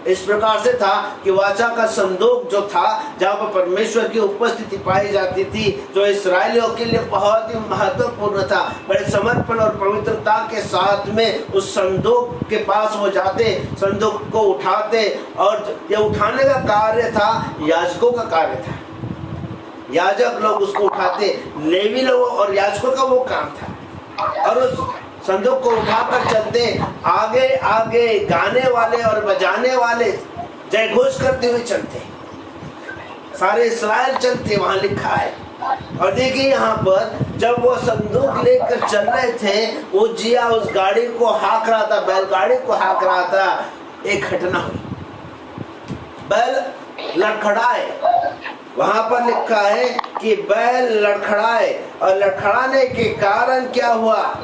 इस प्रकार से था कि वाचा का संदूक जो था, जहाँ पर परमेश्वर की उपस्थिति पाई जाती थी, जो इस्राएलियों के लिए बहुत ही महत्वपूर्ण था। बड़े समर्पण और पवित्रता के साथ में उस संदूक के पास वो जाते, संदूक को उठाते, और ये उठाने का कार्य था याजकों का कार्य था। याजक लोग उसको उठाते, लेवी लोग और याजकों का वो काम था। और उस संदूक को उठाकर चलते, आगे आगे गाने वाले और बजाने वाले जय घोष करते हुए चलते, सारे इस्राएल चलते, वहां लिखा है। और देखिए यहाँ पर जब वो संदूक लेकर चल रहे थे, वो जिया उस गाड़ी को हाँक रहा था, बैलगाड़ी को हाँक रहा था। एक घटना हुई, बैल लड़खड़ाए। वहां पर लिखा है कि बैल लड़खड़ाए, और लड़खड़ाने के कारण क्या हुआ?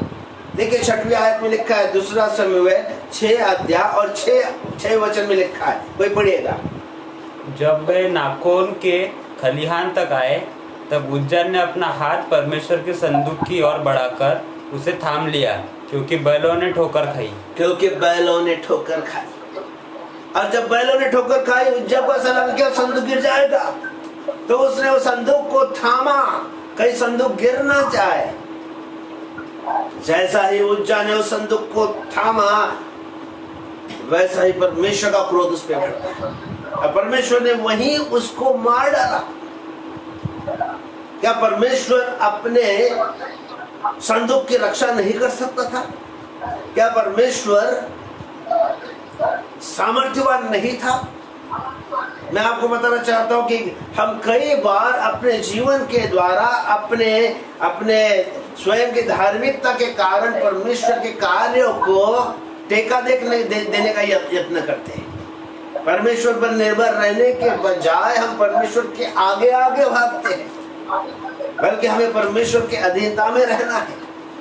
देखिए 6वीं आयत में लिखा है, दूसरा समूएल 6 अध्याय और 6 वचन में लिखा है, कोई पढ़िएगा। जब वे नाकोन के खलिहान तक आए, तब उज्जा ने अपना हाथ परमेश्वर के संदूक की ओर बढ़ाकर उसे थाम लिया, क्योंकि बैलों ने ठोकर खाई। और जब बैलों ने ठोकर खाई, उज्जा को ऐसा लगा कि संदूक गिर जाएगा, तो उसने उस संदूक को थामा, कहीं संदूक गिर ना जाए। जैसा ही उज्जा ने उस संदूक को थामा, वैसा ही परमेश्वर का क्रोध उस पर बढ़ा, और परमेश्वर ने वहीं उसको मार डाला। क्या परमेश्वर अपने संदूक की रक्षा नहीं कर सकता था? क्या परमेश्वर सामर्थ्यवान नहीं था? मैं आपको बताना चाहता हूं कि हम कई बार अपने जीवन के द्वारा अपने स्वयं की धार्मिकता के कारण परमेश्वर के कार्यों को टेका देने का यत्न करते हैं। परमेश्वर पर निर्भर रहने के बजाय हम परमेश्वर के आगे आगे भागते हैं, बल्कि हमें परमेश्वर के अधीनता में रहना है,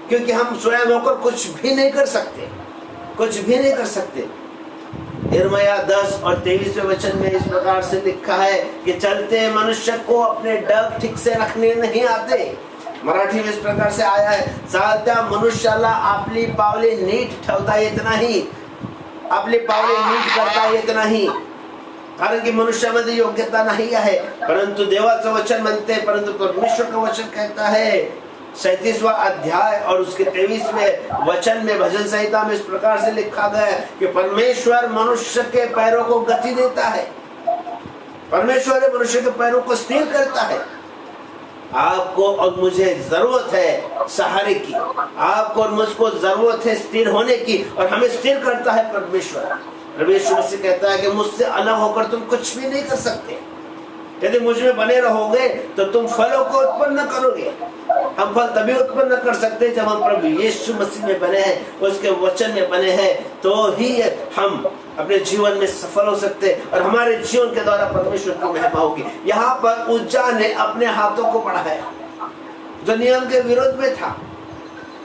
क्योंकि हम स्वयं होकर कुछ भी नहीं कर सकते। यिर्मयाह 10 और 23वें वचन में इस प्रकार से लिखा है कि चलते मनुष्य को अपने डग ठीक से रखने नहीं आते। मराठी में इस प्रकार से आया है, चालत्या मनुष्याला आपली पावले नीट ठेवता येत नाही, आपली पावले नीट करता येत नाही, कारण की मनुष्यामध्ये योग्यता नहीं है। परंतु देवाचं वचन म्हणते, परंतु परमेश्वर का वचन कहता है 37वां अध्याय और उसके 23वें वचन में, भजन संहिता में इस प्रकार से लिखा गया है कि परमेश्वर मनुष्य के पैरों को गति देता है, परमेश्वर मनुष्य के पैरों को स्थिर करता है। आपको और मुझे जरूरत है सहारे की, आपको और मुझको जरूरत है स्थिर होने की, और हमें स्थिर करता है परमेश्वर। परमेश्वर से कहता है कि मुझसे अलग होकर तुम कुछ भी नहीं कर सकते। यदि मुझ में बने रहोगे तो तुम फलों को उत्पन्न करोगे। हम फल तभी उत्पन्न कर सकते हैं जब हम प्रभु यीशु मसीह में बने हैं, उसके वचन में बने हैं, तो ही हम अपने जीवन में सफल हो सकते हैं और हमारे जीवन के द्वारा परमेश्वर की महिमा होगी। यहाँ पर उज्जा ने अपने हाथों को बढ़ाया जो नियम के विरोध में था,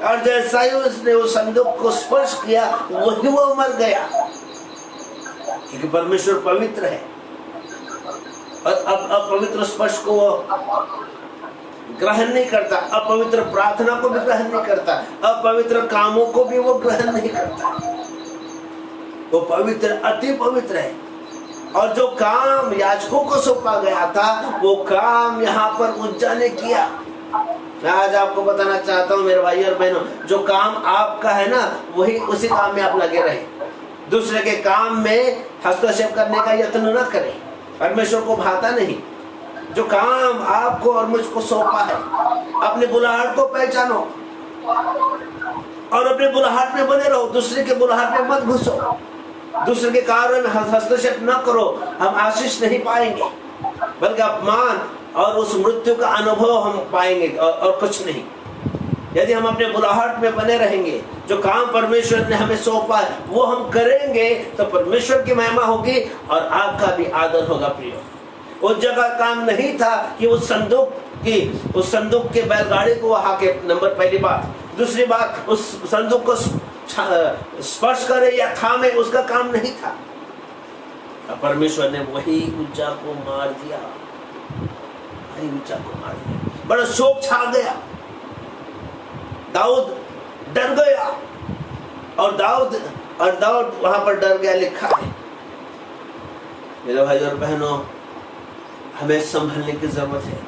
और जैसा ही उसने उस संदूक को स्पर्श किया, वही वो मर गया, क्योंकि परमेश्वर पवित्र है। और अब पवित्र स्पर्श को वो ग्रहण नहीं करता, अपवित्र प्रार्थना को भी ग्रहण नहीं करता, अपवित्र कामों को भी वो ग्रहण नहीं करता। वो पवित्र, अति पवित्र है। और जो काम याजकों को सौंपा गया था वो काम यहाँ पर उज्जा ने किया। मैं आज आपको बताना चाहता हूँ मेरे भाई और बहनों, जो काम आपका है ना वही उसी काम में आप लगे रहे। दूसरे के काम में हस्तक्षेप करने का यत्न न करें, परमेश्वर को भाता नहीं। जो काम आपको और मुझको सौंपा है, अपने बुलाहट को पहचानो और अपने बुलाहट में बने रहो। दूसरे के बुलाहट में मत घुसो, दूसरे के कार्य में हस्तक्षेप न करो। हम आशीष नहीं पाएंगे बल्कि अपमान और उस मृत्यु का अनुभव हम पाएंगे और कुछ नहीं। यदि हम अपने बुलाहट में बने रहेंगे, जो काम परमेश्वर ने हमें सौंपा है वो हम करेंगे, तो परमेश्वर की महिमा होगी और आपका भी आदर होगा। प्रिय, उस जगह काम नहीं था कि उस संदूक के बैलगाड़ी को वहां के नंबर, पहली बात। दूसरी बात, उस संदूक को स्पर्श करे या थामे, उसका काम नहीं था। परमेश्वर ने वही उज्जा को मार दिया, वही उज्जा को मार दिया। बड़ा शोक छा गया, दाऊद डर गया और दाऊद वहां पर डर गया, लिखा है। मेरे भाई और बहनों, हमें संभलने की जरूरत है,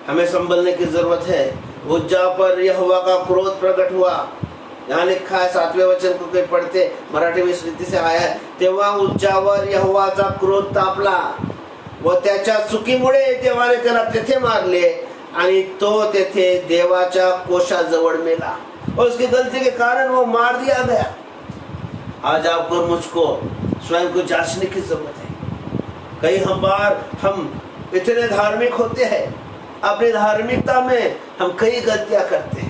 हमें संभलने की जरूरत है। उज्जा पर यहोवा का क्रोध प्रकट हुआ। यहाँ लिखा है 7वें वचन को कोई पढ़ते, मराठी में इस रीति से आया है, तेव्हा उज्जावर यहोवाचा क्रोध तापला व त्याच्या चुकीमुळे देवाने त्याला तेथे मारले आणि तो तेथे देवाच्या कोशाजवळ मेला। और उसकी गलती के कारण वो मार दिया गया। आज आपको मुझको स्वयं को जांचने की जरूरत है। कई बार हम इतने धार्मिक होते हैं, अपनी धार्मिकता में हम कई गलतियां करते हैं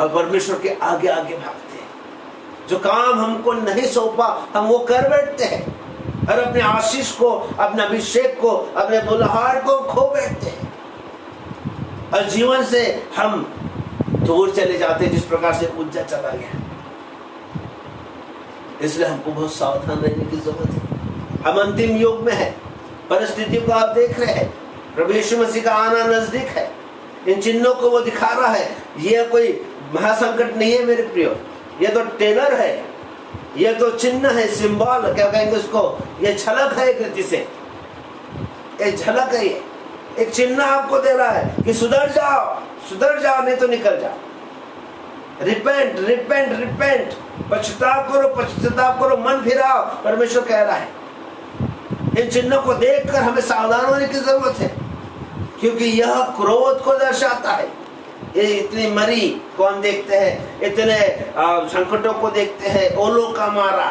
और परमेश्वर के आगे आगे भागते हैं। जो काम हमको नहीं सौंपा हम वो कर बैठते हैं और अपने आशीष को, अपने अभिषेक को, अपने बुलाहट को खो बैठते हैं और जीवन से हम दूर चले जाते हैं, जिस प्रकार से उज्जा चला गया। इसलिए हमको बहुत सावधान रहने की जरूरत है। हम अंतिम युग में है, परिस्थितियों को आप देख रहे हैं, प्रभु यीशु मसीह का आना नजदीक है। इन चिन्हों को वो दिखा रहा है। ये कोई महासंकट नहीं है मेरे प्रियो, ये तो टेलर है, ये तो चिन्ह है, सिंबल क्या कहेंगे उसको, ये झलक है। एक रीति से एक झलक है, एक चिन्ह आपको दे रहा है कि सुधर जाओ नहीं तो निकल जाओ। रिपेंट रिपेंट रिपेंट, पश्चाताप करो, मन फिराओ, परमेश्वर कह रहा है। इन चिन्हों को देखकर हमें सावधान होने की जरूरत है, क्योंकि यह क्रोध को दर्शाता है। ये इतनी मरी कौन देखते हैं, इतने संकटों को देखते हैं, ओलों का मारा,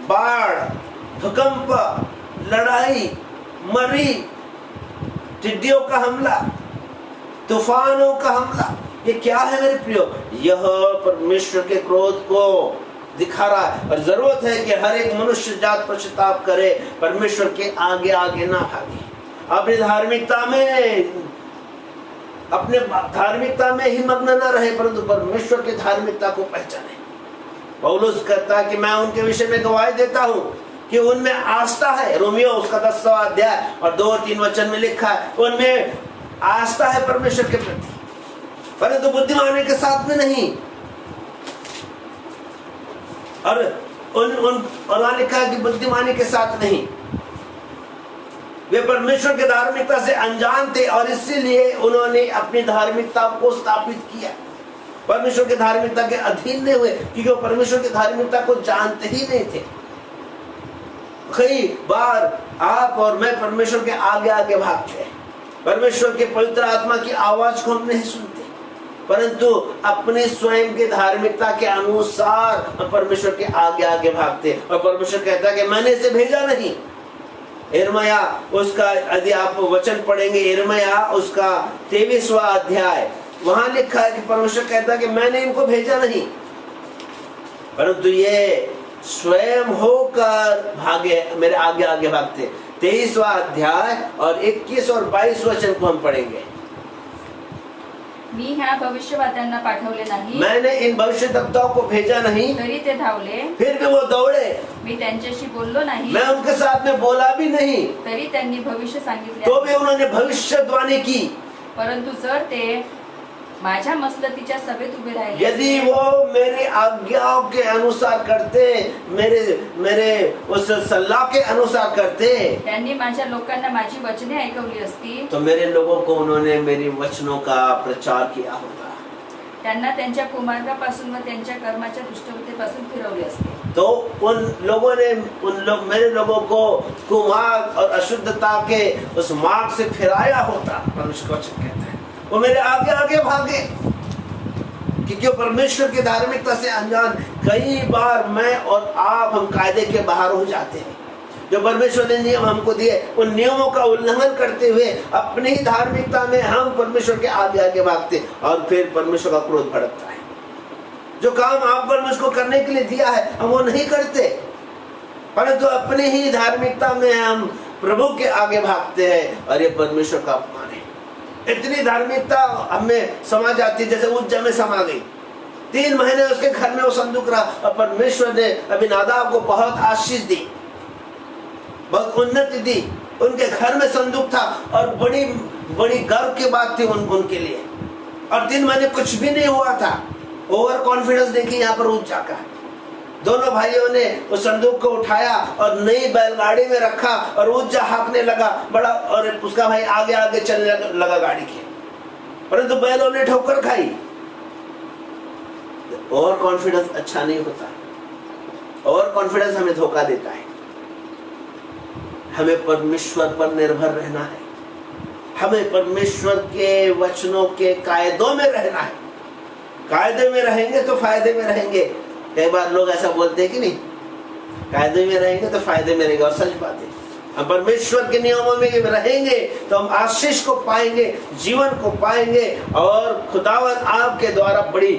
बाढ़, भूकंप, लड़ाई, मरी, टिड्डियों का हमला, तूफानों का हमला, ये क्या है मेरे प्रियो? यह परमेश्वर के क्रोध को दिखा रहा है। और जरूरत है कि हर एक मनुष्य जात पश्चाताप करे, परमेश्वर के आगे आगे ना भागे, अपनी धार्मिकता में ही मग्न न रहे, परंतु परमेश्वर की धार्मिकता को पहचाने। पौलुस कहता है कि मैं उनके विषय में गवाही देता हूं कि उनमें आस्था है। रोमियो उसका 10वां अध्याय और 2 और 3 वचन में लिखा है, उनमें आस्था है परमेश्वर के प्रति, परंतु बुद्धिमानी के साथ में नहीं। और और लिखा है कि बुद्धिमानी के साथ नहीं, वे परमेश्वर के धार्मिकता से अनजान थे और इसीलिए उन्होंने अपनी धार्मिकता को स्थापित किया। परमेश्वर के धार्मिकता के अधीन नहीं हुए, क्योंकि वो परमेश्वर की धार्मिकता को जानते ही नहीं थे। कई बार आप और मैं परमेश्वर के आगे आगे भागते हैं, परमेश्वर के पवित्र आत्मा की आवाज को हम नहीं सुनते, परंतु अपने स्वयं के धार्मिकता के अनुसार परमेश्वर के आगे आगे भागते हैं। और परमेश्वर कहता है कि मैंने इसे भेजा नहीं। यिर्मयाह उसका, यदि आप वचन पढ़ेंगे यिर्मयाह उसका 23वां अध्याय, वहां लिखा है कि परमेश्वर कहता है कि मैंने इनको भेजा नहीं, परंतु ये स्वयं होकर भागे, मेरे आगे आगे भागते। 23वां अध्याय और 21 और 22 वचन को हम पढ़ेंगे। मी ह्या भविष्यवाद्यांना पाठवले नाही, मैंने इन भविष्यद्वक्ताओं को भेजा नहीं, तरी ते धावले. फिर भी वो दौड़े. मी त्यांच्याशी बोललो नाही, मैं उनके साथ में बोला भी नहीं, तरी त्यांनी भविष्य सांगितले. तो भी उन्होंने भविष्यवाणी की. परंतु जर ते माझ्या मसलतीच्या सभेत उभे राहिले यदि वो मेरी आज्ञाओं के अनुसार करते, मेरे उस सलाह के अनुसार करते, त्यांनी माझ्या लोकांना माझी वचने ऐकवली असती, तो मेरे लोगों को उन्होंने मेरी वचनों का प्रचार किया होगा. त्यांना त्यांच्या कुमार्गापासून व त्यांच्या कर्माच्या दुष्टवृत्तीपासून फिरवले असते. तो उन लोगों ने मेरे लोगों को कुमार्ग और अशुद्धता के उस मार्ग से फिराया होता. परमेश्वर वचन कहता है वो मेरे आगे आगे भागे, क्योंकि परमेश्वर की धार्मिकता से अनजान कई बार मैं और आप हम कायदे के बाहर हो जाते हैं. जो परमेश्वर ने नियम हमको दिए, उन नियमों का उल्लंघन करते हुए अपनी ही धार्मिकता में हम परमेश्वर के आगे आगे भागते और फिर परमेश्वर का क्रोध भड़कता है. जो काम आप पर मुझको करने के लिए दिया है हम वो नहीं करते, परंतु अपनी ही धार्मिकता में हम प्रभु के आगे भागते हैं और ये परमेश्वर का अपमान है. इतनी धार्मिकता हमें समा जाती है जैसे उज्जा में समा गई. 3 महीने उसके घर में वो संदूक रहा और परमेश्वर ने अबीनादाब को बहुत आशीष दी, बहुत उन्नति दी. उनके घर में संदूक था और बड़ी बड़ी गर्व की बात थी उनके लिए. और 3 महीने कुछ भी नहीं हुआ था. ओवर कॉन्फिडेंस देखिए यहाँ पर उज्जा का. दोनों भाइयों ने उस संदूक को उठाया और नई बैलगाड़ी में रखा और उज्जा हाँकने लगा बड़ा, और उसका भाई आगे आगे चलने लगा गाड़ी के, परंतु बैलों ने ठोकर खाई. ओवर कॉन्फिडेंस अच्छा नहीं होता. ओवर कॉन्फिडेंस हमें धोखा देता है. हमें परमेश्वर पर निर्भर रहना है. हमें परमेश्वर के वचनों के कायदों में रहना है. कायदे में रहेंगे तो फायदे में रहेंगे. कई बार लोग ऐसा बोलते हैं कि नहीं, कायदे में रहेंगे तो फायदे में रहेंगे, और सच बात है. हम परमेश्वर के नियमों में रहेंगे तो हम आशीष को पाएंगे, जीवन को पाएंगे, और खुदावन आपके द्वारा बड़ी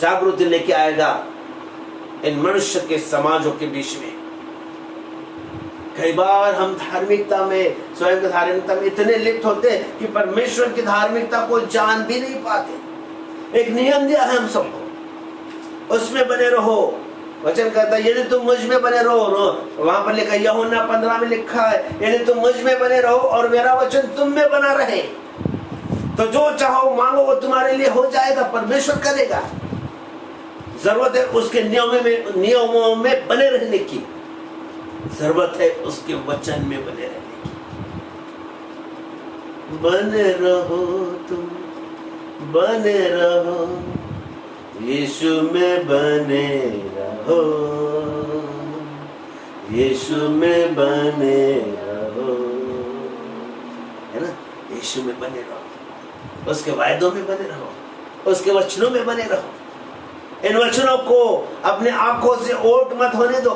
जागृति लेके आएगा इन मनुष्य के समाजों के बीच में. कई बार हम धार्मिकता में, स्वयं की धार्मिकता में इतने लिप्त होते हैं कि परमेश्वर की धार्मिकता को जान भी नहीं पाते. एक नियम दिया है हम सबको, उसमें बने रहो. वचन कहता है यदि तुम मुझ में बने रहो, वहां पर लिखा है यूहन्ना 15 में लिखा है, यदि तुम मुझ में बने रहो और मेरा वचन तुम में बना रहे तो जो चाहो मांगो वो तुम्हारे लिए हो जाएगा. परमेश्वर करेगा. जरूरत है उसके नियमों में बने रहने की. जरूरत है उसके वचन में बने रहने की. बने रहो तुम, बने रहो यीशु में बने रहो, यीशु में बने रहो. है ना, यीशु में बने रहो, उसके वायदों में बने रहो, उसके वचनों में बने रहो. इन वचनों को अपने आंखों से ओट मत होने दो.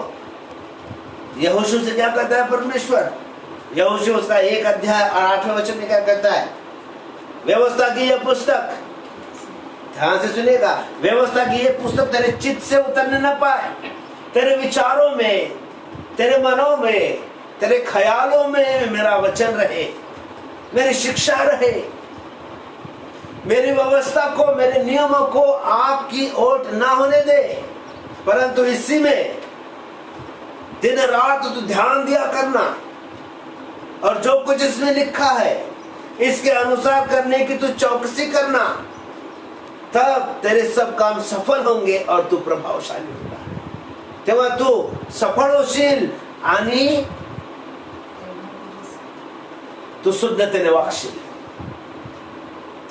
यहोशू से क्या कहता है परमेश्वर? यहोशू उसका 1 अध्याय और 8वें वचन में क्या कहता है? व्यवस्था की यह पुस्तक, ध्यान से सुनेगा, व्यवस्था की ये पुस्तक तेरे चित्त से उतरने न पाए. तेरे विचारों में, तेरे मनों में, तेरे ख्यालों में मेरा वचन रहे, मेरी शिक्षा रहे, मेरी व्यवस्था को, मेरे नियमों को आपकी ओट ना होने दे, परंतु इसी में दिन रात तू ध्यान दिया करना, और जो कुछ इसमें लिखा है इसके अनुसार करने की तू चौकसी करना. तब तेरे सब काम सफल होंगे और तू प्रभावशाली होगा. तेव्हा तू सफल होशील आणि तू शुद्धतेने वागशील.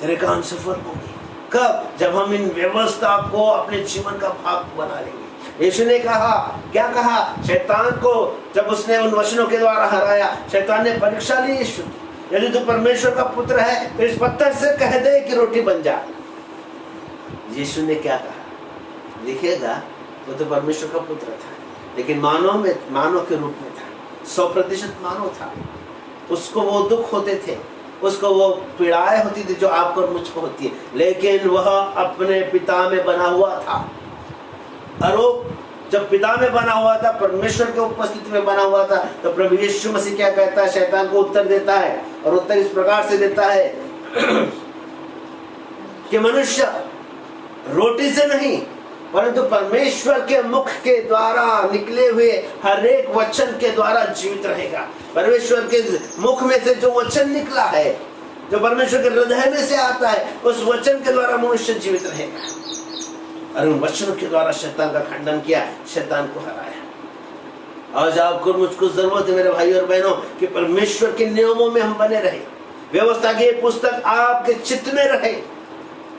तेरे काम सफल होंगे. कब? जब हम इन व्यवस्था को अपने जीवन का भाग बना लेंगे. यीशु ने कहा, क्या कहा? शैतान को जब उसने उन वचनों के द्वारा हराया, शैतान ने परीक्षा ली यीशु, यदि तू परमेश्वर का पुत्र है तो इस पत्थर से कह दे कि रोटी बन जा. यीशु ने क्या कहा? देखिएगा, वो तो परमेश्वर का पुत्र था, लेकिन मानव के रूप में था. 100% मानव था. उसको वो दुख होते थे, उसको वो पीड़ाएं होती थी जो आपको और मुझको होती है, लेकिन वह अपने पिता में बना हुआ था. और वो जब पिता में बना हुआ था, परमेश्वर के उपस्थिति में बना हुआ था, तो प्रभु यीशु मसीह क्या कहता है? शैतान को उत्तर देता है, और उत्तर इस प्रकार से देता है कि मनुष्य रोटी से नहीं परंतु परमेश्वर के मुख के द्वारा निकले हुए हर एक वचन के द्वारा जीवित रहेगा। परमेश्वर के मुख में से जो वचन निकला है, जो परमेश्वर के हृदय में से आता है, उस वचन के द्वारा मनुष्य जीवित रहेगा। और उन वचनों के द्वारा शैतान का खंडन किया, शैतान को हराया। आज आपको मुझको जरूरत है मेरे भाई और बहनों कि परमेश्वर के नियमों में हम बने रहे। व्यवस्था की ये पुस्तक आपके चित्त में रहे,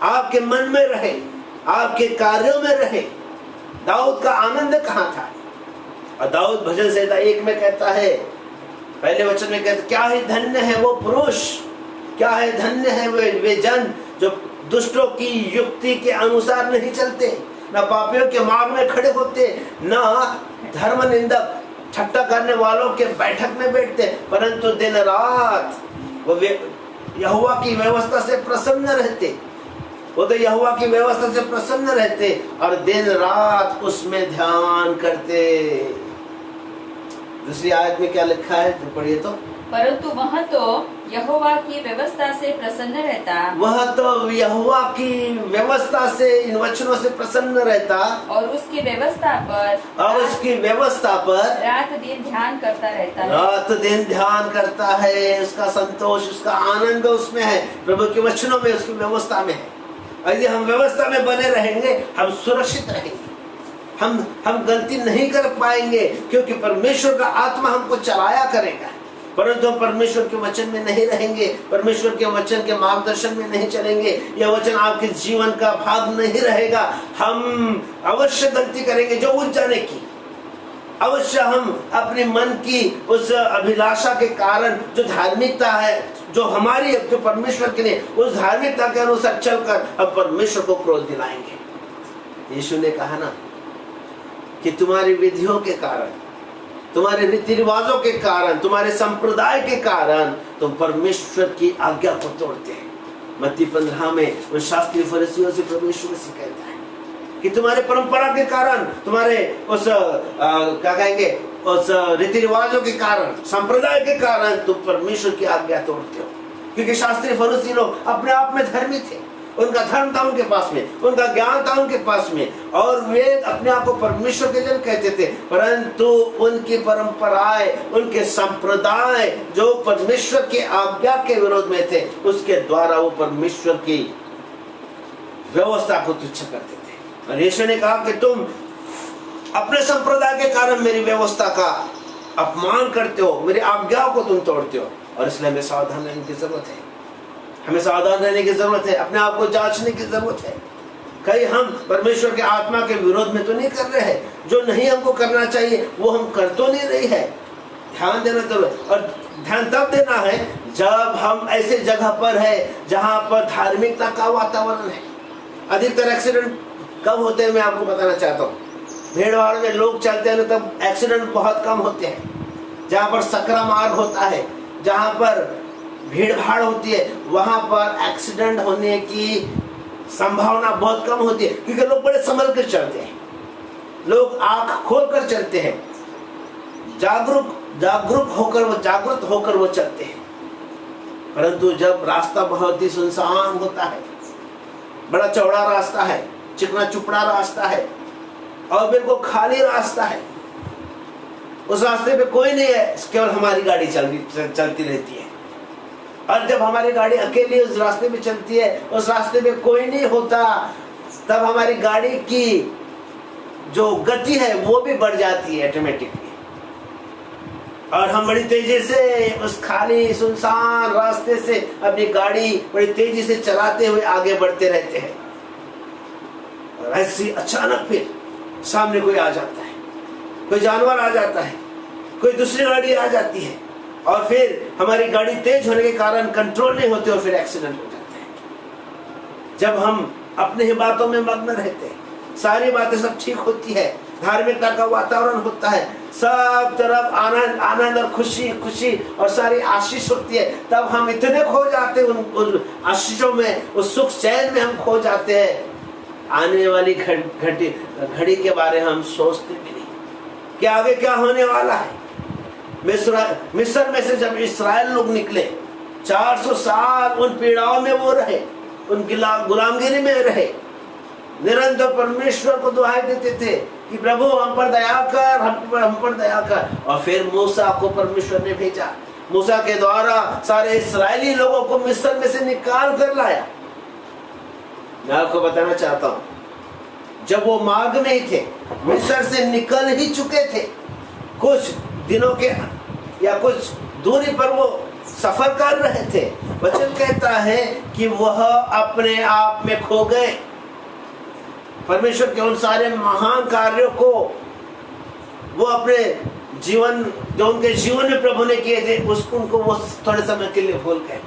आपके मन में रहे, आपके कार्यों में रहे। दाऊद का आनंद कहां था? और दाऊद भजन संहिता 1 में कहता है, पहले वचन में कहता, क्या ही धन्य है वो पुरुष, क्या है धन्य है वे जन जो दुष्टों की युक्ति के अनुसार नहीं चलते, न पापियों के मार्ग में खड़े होते, न धर्म निंदक ठट्टा करने वालों के बैठक में बैठते, परंतु दिन रात वो यहोवा की व्यवस्था से प्रसन्न रहते। वो तो यहोवा की व्यवस्था से प्रसन्न रहते और दिन रात उसमें ध्यान करते। दूसरी आयत में क्या लिखा है, तो पढ़िए तो। परंतु वह तो यहोवा की व्यवस्था से प्रसन्न रहता, वह तो यहोवा की व्यवस्था से, इन वचनों से प्रसन्न रहता और उसकी व्यवस्था पर रात दिन ध्यान करता रहता है। रात दिन ध्यान करता है, उसका संतोष, उसका आनंद उसमें है, प्रभु के वचनों में, उसकी व्यवस्था में है। यदि हम व्यवस्था में बने रहेंगे, हम सुरक्षित रहेंगे, हम गलती नहीं कर पाएंगे, क्योंकि परमेश्वर का आत्मा हमको चलाया करेगा। परंतु हम परमेश्वर के वचन में नहीं रहेंगे, परमेश्वर के वचन के मार्गदर्शन में नहीं चलेंगे, यह वचन आपके जीवन का भाग नहीं रहेगा, हम अवश्य गलती करेंगे जो उठ जाने की। अवश्य हम अपने मन की उस अभिलाषा के कारण, जो धार्मिकता है जो हमारी, जो परमेश्वर के लिए, उस धार्मिकता के अनुसार चलकर अब परमेश्वर को क्रोध दिलाएंगे। यीशु ने कहा ना कि तुम्हारी विधियों के कारण, तुम्हारे रीति रिवाजों के कारण, तुम्हारे संप्रदाय के कारण तुम परमेश्वर की आज्ञा को तोड़ते हैं। मत्ती 15 में उन शास्त्री फरीसियों से प्रभु यीशु मसीह कहता है कि तुम्हारे परंपरा के कारण, तुम्हारे उस क्या कहेंगे, उस रीति रिवाजों के कारण, संप्रदाय के कारण तुम परमेश्वर की आज्ञा तोड़ते हो। क्योंकि शास्त्री फरीसी लोग अपने आप में धर्मी थे, उनका धर्म था उनके पास में, उनका ज्ञान था उनके पास में, और वे अपने आप को परमेश्वर के जन कहते थे, परंतु उनकी परंपराएं, उनके संप्रदाय जो परमेश्वर की आज्ञा के विरोध में थे, उसके द्वारा वो परमेश्वर की व्यवस्था को तुच्छ करते थे। और यीशु ने कहा कि तुम अपने संप्रदाय के कारण मेरी व्यवस्था का अपमान करते हो, मेरी आज्ञाओं को तुम तोड़ते हो, और इसलिए हमें सावधान रहने की जरूरत है। हमें सावधान रहने की जरूरत है, अपने आप को जांचने की जरूरत है। कहीं हम परमेश्वर के आत्मा के विरोध में तो नहीं कर रहे हैं, जो नहीं हमको करना चाहिए वो हम कर तो नहीं रही है। ध्यान देना जरूर, और ध्यान तब देना है जब हम ऐसे जगह पर है जहां पर धार्मिकता का वातावरण है। अधिकतर एक्सीडेंट कब होते हैं मैं आपको बताना चाहता हूँ। भीड़ भाड़ में लोग चलते हैं तब एक्सीडेंट बहुत कम होते हैं। जहाँ पर सकरा मार्ग होता है, जहाँ पर भीड़ भाड़ होती है, वहां पर एक्सीडेंट होने की संभावना बहुत कम होती है, क्योंकि लोग बड़े संभल कर चलते हैं, लोग आंख खोल कर चलते हैं, जागरूक होकर वो चलते हैं। परंतु जब रास्ता बहुत ही सुनसान होता है, बड़ा चौड़ा रास्ता है, चिकना चुपड़ा रास्ता है और बिल्कुल खाली रास्ता है, उस रास्ते पे कोई नहीं है, केवल हमारी गाड़ी चलती रहती है। और जब हमारी गाड़ी अकेली उस रास्ते में चलती है, उस रास्ते में कोई नहीं होता, तब हमारी गाड़ी की जो गति है वो भी बढ़ जाती है ऑटोमेटिकली, और हम बड़ी तेजी से उस खाली सुनसान रास्ते से अपनी गाड़ी बड़ी तेजी से चलाते हुए आगे बढ़ते रहते हैं। और ऐसी अचानक फिर सामने कोई आ जाता है, कोई जानवर आ जाता है, कोई दूसरी गाड़ी आ जाती है, और फिर हमारी गाड़ी तेज होने के कारण कंट्रोल नहीं होते और फिर एक्सीडेंट हो जाता है। जब हम अपने ही बातों में मग्न रहते हैं, सारी बातें सब ठीक होती है, धार्मिकता का वातावरण होता है, सब तरफ आनंद और खुशी और सारी आशीष होती है, तब हम इतने खो जाते हैं उन आशीषों में, उस सुख चैन में हम खो जाते हैं, आने वाली घड़ी के बारे में हम सोचते भी नहीं कि आगे क्या होने वाला है। मिस्र में से जब इस्राएल लोग निकले, 400 साल उन पीड़ाओं में वो रहे, उनकी गुलामगिरी में रहे, निरंतर परमेश्वर को दुहाई देते थे कि प्रभु हम पर दया कर, हम पर दया कर। और फिर मूसा को परमेश्वर ने भेजा, मूसा के द्वारा सारे इस्राएली लोगों को मिस्र में से निकाल कर लाया। मैं आपको बताना चाहता हूं, जब वो मार्ग में ही थे, मिस्र से निकल ही चुके थे, कुछ दिनों के या कुछ दूरी पर वो सफर कर रहे थे, वचन कहता है कि वह अपने आप में खो गए। परमेश्वर के उन सारे महान कार्यों को वो अपने जीवन, जो उनके जीवन में प्रभु ने किए थे, उनको वो थोड़े समय के लिए भूल गए,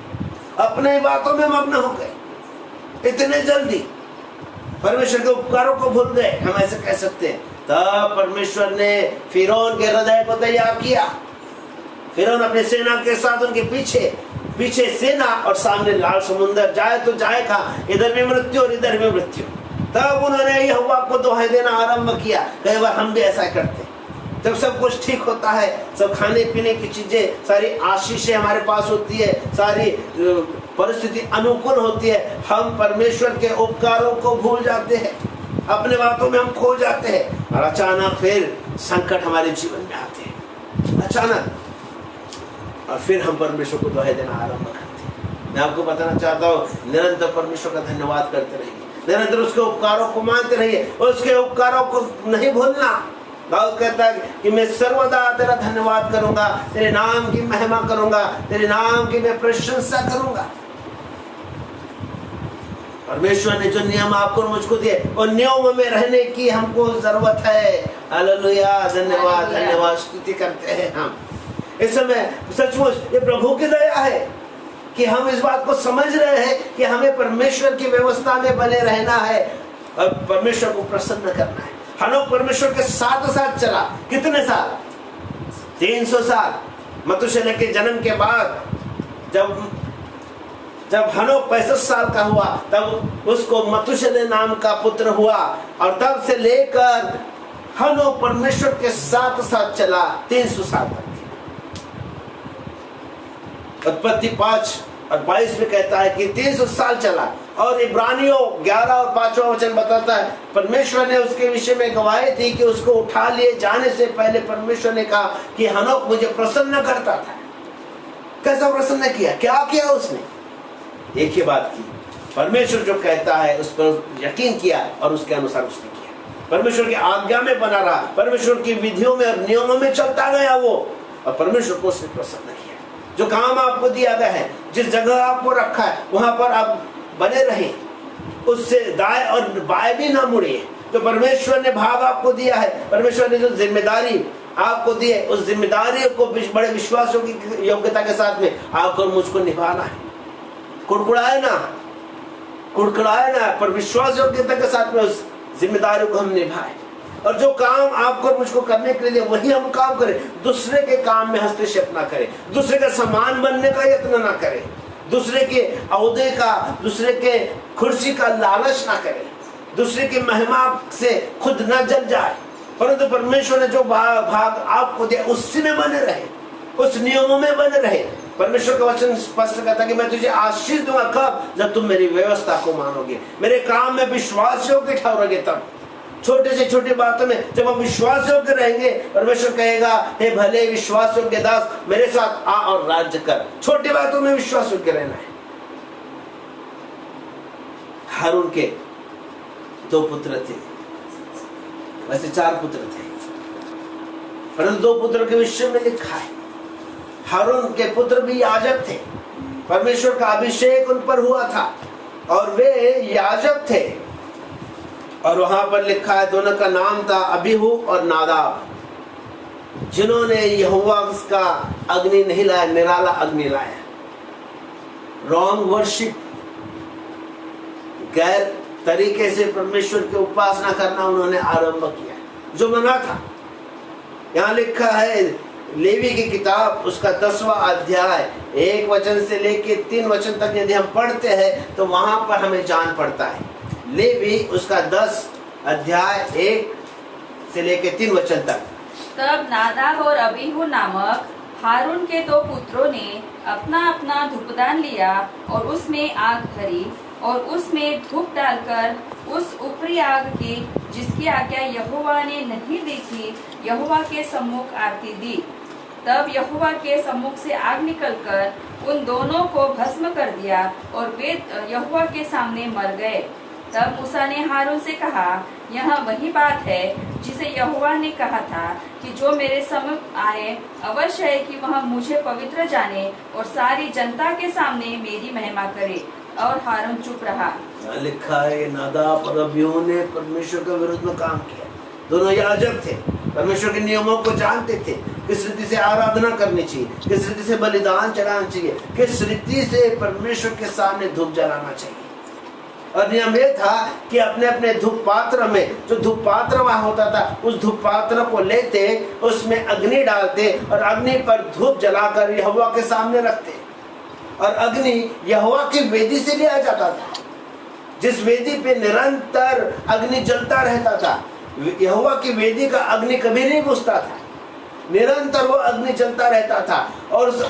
अपने बातों में मग्न हो गए। इतने जल्दी परमेश्वर के उपकारों को भूल गए, हम ऐसे कह सकते हैं। तब परमेश्वर ने फिरौन के हृदय को तैयार किया। फिरौन अपने सेना के साथ उनके पीछे सेना और सामने लाल समुद्र, जाए तो जाए कहाँ, इधर भी मृत्यु और इधर भी मृत्यु। तब उन्होंने यहोवा को दुहाई देना आरंभ किया। कई बार हम भी ऐसा करते हैं, जब सब कुछ ठीक होता है, सब खाने पीने की चीजें, सारी आशीषें हमारे पास होती है, सारी परिस्थिति अनुकूल होती है, हम परमेश्वर के उपकारों को भूल जाते हैं, अपने बातों में हम खो जाते हैं, और अचानक फिर संकट हमारे जीवन में आते हैं, अचानक, और फिर हम परमेश्वर को दुहाई देना आरंभ करते हैं। मैं आपको बताना चाहता हूँ, निरंतर परमेश्वर का धन्यवाद करते रहिए, निरंतर उसके उपकारों को मानते रहिए, उसके उपकारों को नहीं भूलना। दाऊद कहता है कि मैं सर्वदा तेरा धन्यवाद करूंगा, तेरे नाम की महिमा करूंगा, तेरे नाम की मैं प्रशंसा करूंगा। परमेश्वर ने जो नियम आपको और मुझको दिए, और नियम में रहने की हमको जरूरत है। हालेलुया, धन्यवाद, धन्यवाद, स्तुति करते हैं हम। इस समय सचमुच ये प्रभु की दया है कि हम इस बात को समझ रहे हैं कि हमें परमेश्वर की व्यवस्था में बने रहना है और परमेश्वर को प्रसन्न करना है। हनोक परमेश्वर के साथ चला, कितने साल? 300 साल। मतुशेलह के जन्म के बाद जब हनोक 65 साल का हुआ, तब उसको मतुशेलह नाम का पुत्र हुआ, और तब से लेकर हनोक परमेश्वर के साथ चला 300 साल तक। उत्पत्ति 5 और 22 में कहता है कि 300 साल चला। और इब्रानियों 11 और 5वां वचन बताता है, परमेश्वर ने उसके विषय में गवाही दी कि उसको उठा लिए जाने से पहले परमेश्वर ने कहा कि हनोक मुझे प्रसन्न करता था। कैसा प्रसन्न किया? क्या किया उसने? एक ही बात की, परमेश्वर जो कहता है उस पर यकीन किया और उसके अनुसार उसने किया। परमेश्वर की आज्ञा में बना रहा, परमेश्वर की विधियों में और नियमों में चलता गया वो, और परमेश्वर को उसने प्रसन्न किया। जो काम आपको दिया गया है, जिस जगह आपको रखा है, वहां पर आप बने रहे, उससे दाएं और बाएं भी ना मुड़िए। जो परमेश्वर ने भाग आपको दिया है, परमेश्वर ने जो जिम्मेदारी आपको दी है, उस जिम्मेदारी को बड़े विश्वासों की योग्यता के साथ में आपको मुझको निभाना है। कुड़कुड़ाए ना, पर विश्वास योग्यता के साथ में उस जिम्मेदारी को हम निभाएं। और जो काम आपको मुझको करने के लिए, वही हम काम करें। दूसरे के काम में हस्तक्षेप ना करें, दूसरे का समान बनने का यत्न ना करें, दूसरे के औहदे का, दूसरे के कुर्सी का लालच ना करें, दूसरे की महिमा से खुद ना जल जाए, परंतु परमेश्वर ने जो भाग आपको दिया उससे में बने रहे, उस नियमों में बने रहे। परमेश्वर का वचन स्पष्ट कहता है कि मैं तुझे आशीष दूंगा कब? जब तुम मेरी व्यवस्था को मानोगे, मेरे काम में विश्वास योग्य ठहरोगे। तब छोटे से छोटी बातों में जब हम विश्वास योग्य रहेंगे, परमेश्वर कहेगा, हे भले विश्वास योग्य दास, मेरे साथ आ और राज्य कर। छोटी बातों में विश्वास योग्य रहना है। हारून के 2 पुत्र थे, वैसे 4 पुत्र थे, परंतु 2 पुत्रों के विषय में लिखा है। हारून के पुत्र भी याजक थे, परमेश्वर का अभिषेक उन पर हुआ था और वे याजक थे। और वहां पर लिखा है, दोनों का नाम था अबीहू और नादाब, जिन्होंने यहोवा का अग्नि नहीं लाया, निराला अग्नि लाया। रॉन्ग वर्शिप, गैर तरीके से परमेश्वर की उपासना करना उन्होंने आरंभ किया, जो मना था। यहाँ लिखा है लेवी की किताब, उसका 10वां अध्याय 1 वचन से लेके 3 वचन तक यदि हम पढ़ते हैं तो वहां पर हमें जान पड़ता है। लेवी उसका 10 अध्याय 1 से लेके 3 वचन तक। तब नादाब और अबीहू नामक हारून के 2 पुत्रों ने अपना अपना धूपदान लिया और उसमें आग भरी और उसमें धूप डालकर उस ऊपरी आग की जिसकी आज्ञा यहोवा ने नहीं दी थी यहोवा के सम्मुख आरती दी। तब यहोवा के सम्मुख से आग निकलकर उन दोनों को भस्म कर दिया और वे यहोवा के सामने मर गए। तब मूसा ने हारून से कहा, यह वही बात है जिसे यहोवा ने कहा था कि जो मेरे सम्मुख आए अवश्य है कि वह मुझे पवित्र जाने और सारी जनता के सामने मेरी महिमा करे। और हारून चुप रहा। यहाँ लिखा है नादाब और अबीहू ने परमेश्वर के विरुद्ध में काम किया। दोनों याजक थे, परमेश्वर के नियमों को जानते थे, किस रीति से आराधना करनी चाहिए, किस रीति से बलिदान चढ़ाना चाहिए, किस रीति से परमेश्वर के सामने धूप जलाना चाहिए। और नियम यह था कि अपने अपने धूप पात्र में, जो धूप पात्र वहां होता था, उस धूप पात्र को लेते, उसमें अग्नि डालते और अग्नि पर धूप जलाकर यहोवा के सामने रखते। और अग्नि यहोवा की वेदी से लिया जाता था, जिस वेदी पे निरंतर अग्नि जलता रहता था। यहोवा की वेदी का अग्नि कभी नहीं बुझता था, निरंतर वो अग्नि जलता रहता था। और उस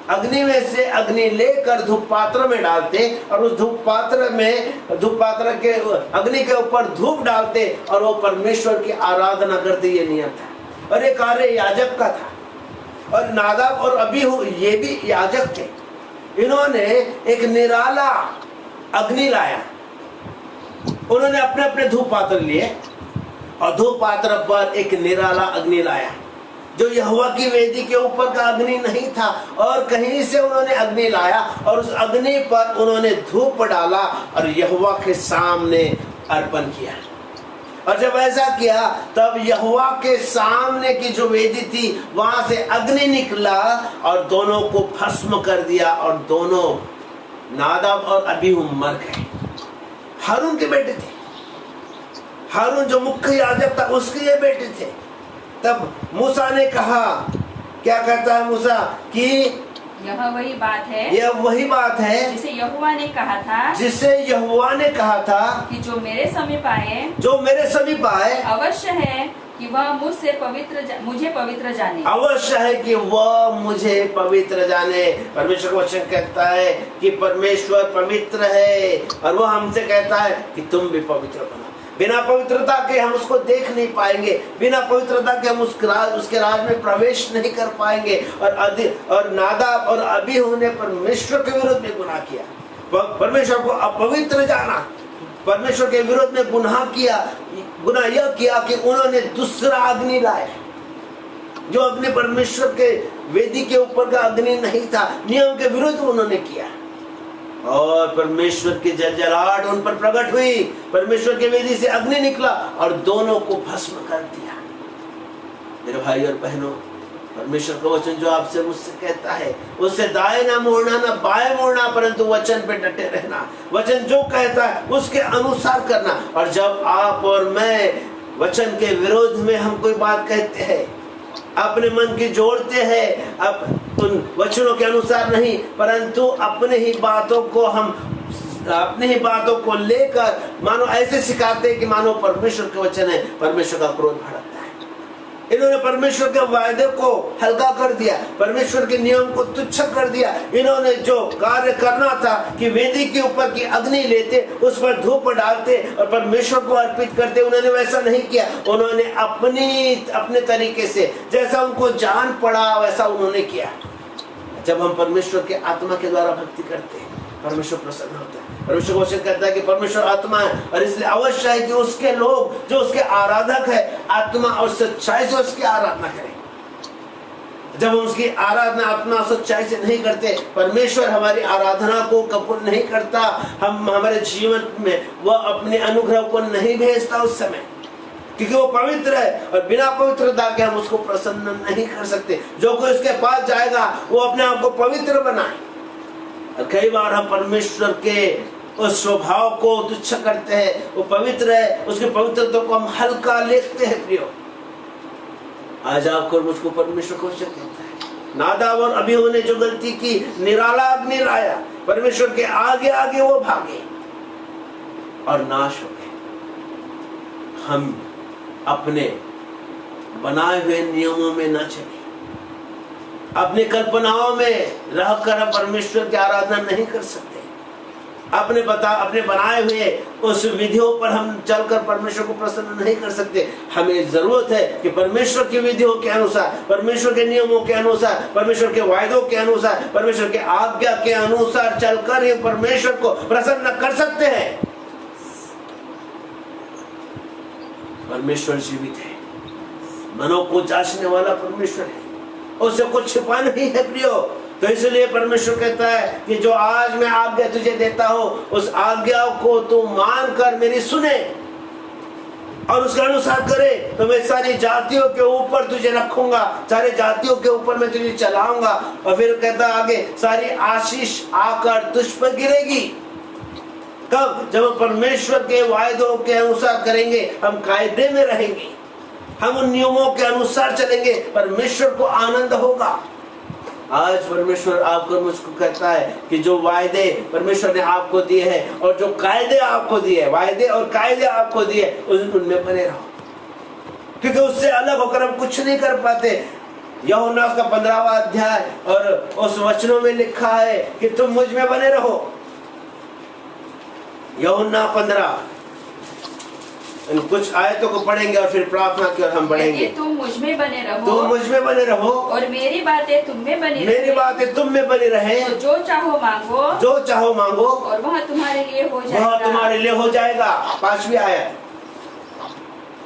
अग्नि में से अग्नि लेकर धूप पात्र में डालते और उस धूप पात्र के अग्नि के ऊपर धूप डालते और वो परमेश्वर की आराधना करते। ये नियम था और ये कार्य याजक का था। और नादाब और अबीहू ये भी याजक थे। इन्होंने एक निराला अग्नि लाया। उन्होंने अपने अपने धूप पात्र लिए और धूप पात्र पर एक निराला अग्नि लाया, जो यहोवा की वेदी के ऊपर का अग्नि नहीं था। और कहीं से उन्होंने अग्नि लाया और उस अग्नि पर उन्होंने धूप डाला और यहोवा के सामने अर्पण किया। और जब ऐसा किया तब यहोवा के सामने की जो वेदी थी वहां से अग्नि निकला और दोनों को भस्म कर दिया और दोनों नादाब और अबीहू मर गए। हारून के बेटे थे। हारून जो मुख्य याजक था उसके ये बेटे थे। तब मूसा ने कहा, क्या कहता है मूसा कि यह वही बात है, यह वही बात है जिसे यहोवा ने कहा था, कि जो मेरे समीप आए अवश्य है कि वह मुझे पवित्र जाने। अवश्य है कि वह मुझे पवित्र जाने। परमेश्वर का वचन कहता है कि परमेश्वर पवित्र है और वह हमसे कहता है कि तुम भी पवित्र बनो। बिना पवित्रता के हम उसको देख नहीं पाएंगे, बिना पवित्रता के हम उसके राज में प्रवेश नहीं कर पाएंगे। और नादाब और अबीहू ने परमेश्वर के विरुद्ध में गुनाह किया, परमेश्वर को अपवित्र जाना, परमेश्वर के विरुद्ध में गुनाह यह किया कि उन्होंने दूसरा अग्नि लाया, जो अग्नि परमेश्वर के वेदी के ऊपर का अग्नि नहीं था। नियम के विरुद्ध उन्होंने किया और परमेश्वर की जलजलाहट उन पर प्रकट हुई। परमेश्वर के वेदी से अग्नि निकला और दोनों को भस्म कर दिया। मेरे भाई और बहनों, परमेश्वर का वचन जो आपसे मुझसे कहता है उससे दाएं ना मुड़ना ना बाएं मुड़ना, परंतु वचन पे डटे रहना, वचन जो कहता है उसके अनुसार करना। और जब आप और मैं वचन के विरोध में हम कोई बात कहते हैं, अपने मन की जोड़ते हैं, अब उन वचनों के अनुसार नहीं, परंतु अपने ही बातों को लेकर मानो ऐसे सिखाते हैं कि मानो परमेश्वर के वचन है, परमेश्वर का क्रोध भड़कता है। इन्होंने परमेश्वर के वायदे को हल्का कर दिया, परमेश्वर के नियम को तुच्छ कर दिया। इन्होंने जो कार्य करना था कि वेदी के ऊपर की अग्नि लेते, उस पर धूप डालते और परमेश्वर को अर्पित करते, उन्होंने वैसा नहीं किया। उन्होंने अपने तरीके से जैसा उनको जान पड़ा वैसा उन्होंने किया। जब हम परमेश्वर के आत्मा के द्वारा भक्ति करते हैं, परमेश्वर प्रसन्न होता है। परमेश्वर वचन कहता है कि परमेश्वर आत्मा है और इसलिए अवश्य है कि उसके लोग जो उसके आराधक है आत्मा और सच्चाई से उसकी आराधना करें। जब हम उसकी आराधना आत्मा और सच्चाई से नहीं करते, परमेश्वर हमारी आराधना को कबूल नहीं करता, हम हमारे जीवन में वह अपने अनुग्रह को नहीं भेजता उस समय, क्योंकि वो पवित्र है और बिना पवित्रता के हम उसको प्रसन्न नहीं कर सकते। जो कोई उसके पास जाएगा वो अपने आप को पवित्र बनाए। और कई बार हम परमेश्वर के उस स्वभाव को तुच्छ करते हैं, वो पवित्र है, उसकी पवित्रता को हम हल्का लेते हैं। प्रियो, आज आपको और मुझको परमेश्वर को कहता है, नादाब और अबीहू ने जो गलती की, निराला अग्नि लाया, परमेश्वर के आगे आगे वो भागे और नाश हो गए। हम अपने बनाए हुए नियमों में न चले, अपनी कल्पनाओं में रहकर हम परमेश्वर की आराधना नहीं कर सकते। अपने बनाए हुए उस विधियों पर हम चलकर परमेश्वर को प्रसन्न नहीं कर सकते। हमें जरूरत है कि परमेश्वर की विधियों के अनुसार, परमेश्वर के नियमों के अनुसार, परमेश्वर के वायदों के अनुसार, परमेश्वर के आज्ञा के अनुसार चलकर ये परमेश्वर को प्रसन्न कर सकते हैं। परमेश्वर जीवित है, मनों को जांचने वाला परमेश्वर है, उससे कुछ छिपा नहीं है प्रियो। तो इसलिए परमेश्वर कहता है कि जो आज मैं आज्ञा तुझे देता हूं, उस आज्ञा को तू मानकर मेरी सुने और उसके अनुसार करे, तो मैं सारी जातियों के ऊपर तुझे रखूंगा, सारी जातियों के ऊपर मैं तुझे चलाऊंगा। और फिर कहता आगे, सारी आशीष आकर तुझ पर गिरेगी। कब? जब हम परमेश्वर के वायदों के अनुसार करेंगे, हम कायदे में रहेंगे, हम उन नियमों के अनुसार चलेंगे, परमेश्वर को आनंद होगा। आज परमेश्वर आपको मुझको कहता है कि जो वायदे परमेश्वर ने आपको दिए हैं और जो कायदे आपको दिए, वायदे और कायदे आपको दिए, उनमें बने रहो, क्योंकि उससे अलग होकर हम कुछ नहीं कर पाते। यूहन्ना का 15वां अध्याय और उस वचनों में लिखा है कि तुम मुझ में बने रहो। यूहन्ना 15, इन कुछ आयतों को पढ़ेंगे और फिर प्रार्थना की ओर हम बढ़ेंगे। तुम मुझ में बने रहो, तुम मुझ में बने रहो और मेरी बातें तुम में बनी मेरी बातें तुम में बनी रहे, तो जो चाहो मांगो, जो चाहो मांगो, और वह तुम्हारे लिए हो जाएगा। वह तुम्हारे लिए हो जाएगा। 5वीं आयत,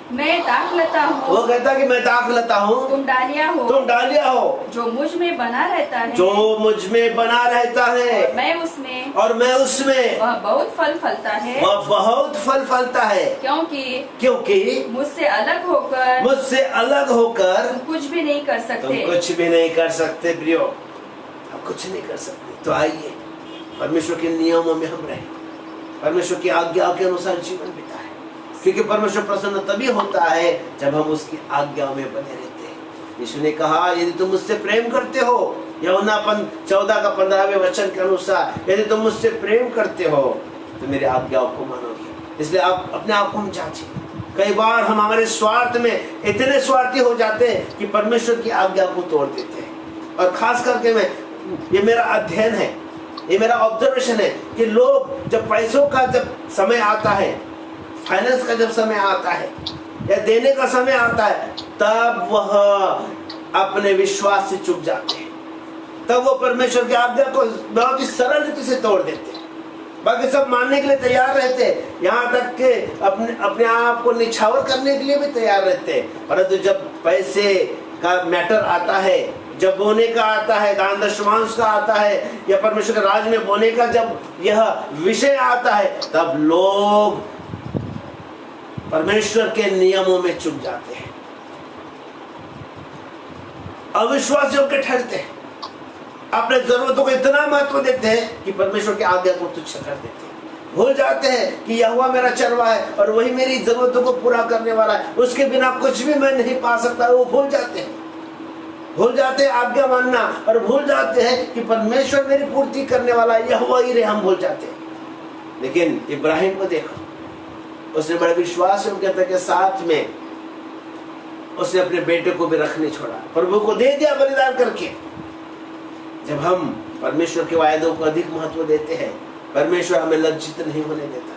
मैं दाखलता हूँ, वो कहता कि मैं दाखलता हूँ, तुम डालिया हो, तुम डालिया हो। जो मुझ में बना रहता है, जो मुझ में बना रहता है और मैं उसमें, और मैं उसमें, वह बहुत फल फलता है। वह बहुत फल फलता है, क्योंकि मुझसे अलग होकर, मुझसे अलग होकर तुम कुछ भी नहीं कर तुम सकते। कुछ भी नहीं कर सकते प्रियो, हम कुछ नहीं कर सकते। तो आइए परमेश्वर के नियमों में हम रहें, परमेश्वर की आज्ञा के अनुसार जीवन बिताएं, क्योंकि परमेश्वर प्रसन्न तभी होता है जब हम उसकी आज्ञा में बने रहते हैं। यीशु ने कहा, यदि तुम मुझसे प्रेम करते हो, यूहन्ना 14 का 15वें वचन के अनुसार, यदि तुम मुझसे प्रेम करते हो तो मेरी आज्ञाओं को मानोगे। इसलिए आप अपने आप को हम जांचें। कई बार हम हमारे स्वार्थ में इतने स्वार्थी हो जाते हैं कि परमेश्वर की आज्ञा को तोड़ देते हैं। और खास करके ये मेरा अध्ययन है, ये मेरा ऑब्जर्वेशन है कि लोग जब पैसों का जब समय आता है, फाइनेंस का जब समय आता है या देने का समय आता है, तब वह अपने विश्वास से चूक जाते हैं, तब वो परमेश्वर की आज्ञा को बहुत ही सरल रीति से तोड़ देते हैं। बाकी सब मानने के लिए तैयार रहते हैं, यहाँ तक कि अपने आप को निछावर करने के लिए भी तैयार रहते हैं। परंतु जब पैसे का मैटर आता है, जब बोने का आता है, दान दशमांश का आता है, या परमेश्वर के राज में बोने का जब यह विषय आता है, तब लोग परमेश्वर के नियमों में चूक जाते हैं, अविश्वासियों के ठहरते हैं, अपने जरूरतों को इतना महत्व देते हैं कि परमेश्वर की आज्ञा को तुच्छ कर देते हैं। भूल जाते हैं कि यहोवा मेरा चरवाहा है और वही मेरी जरूरतों को पूरा करने वाला है, उसके बिना कुछ भी मैं नहीं पा सकता। वो भूल जाते हैं, भूल जाते हैं आज्ञा मानना, और भूल जाते हैं कि परमेश्वर मेरी पूर्ति करने वाला यहोवा ही रहे, हम भूल जाते हैं। लेकिन इब्राहिम को देखो, उसने बड़े विश्वास के साथ में उसने अपने बेटे को भी रख नहीं छोड़ा, प्रभु को दे दिया बलिदान करके। जब हम परमेश्वर के वायदों को अधिक महत्व देते हैं, परमेश्वर हमें लज्जित नहीं होने देता,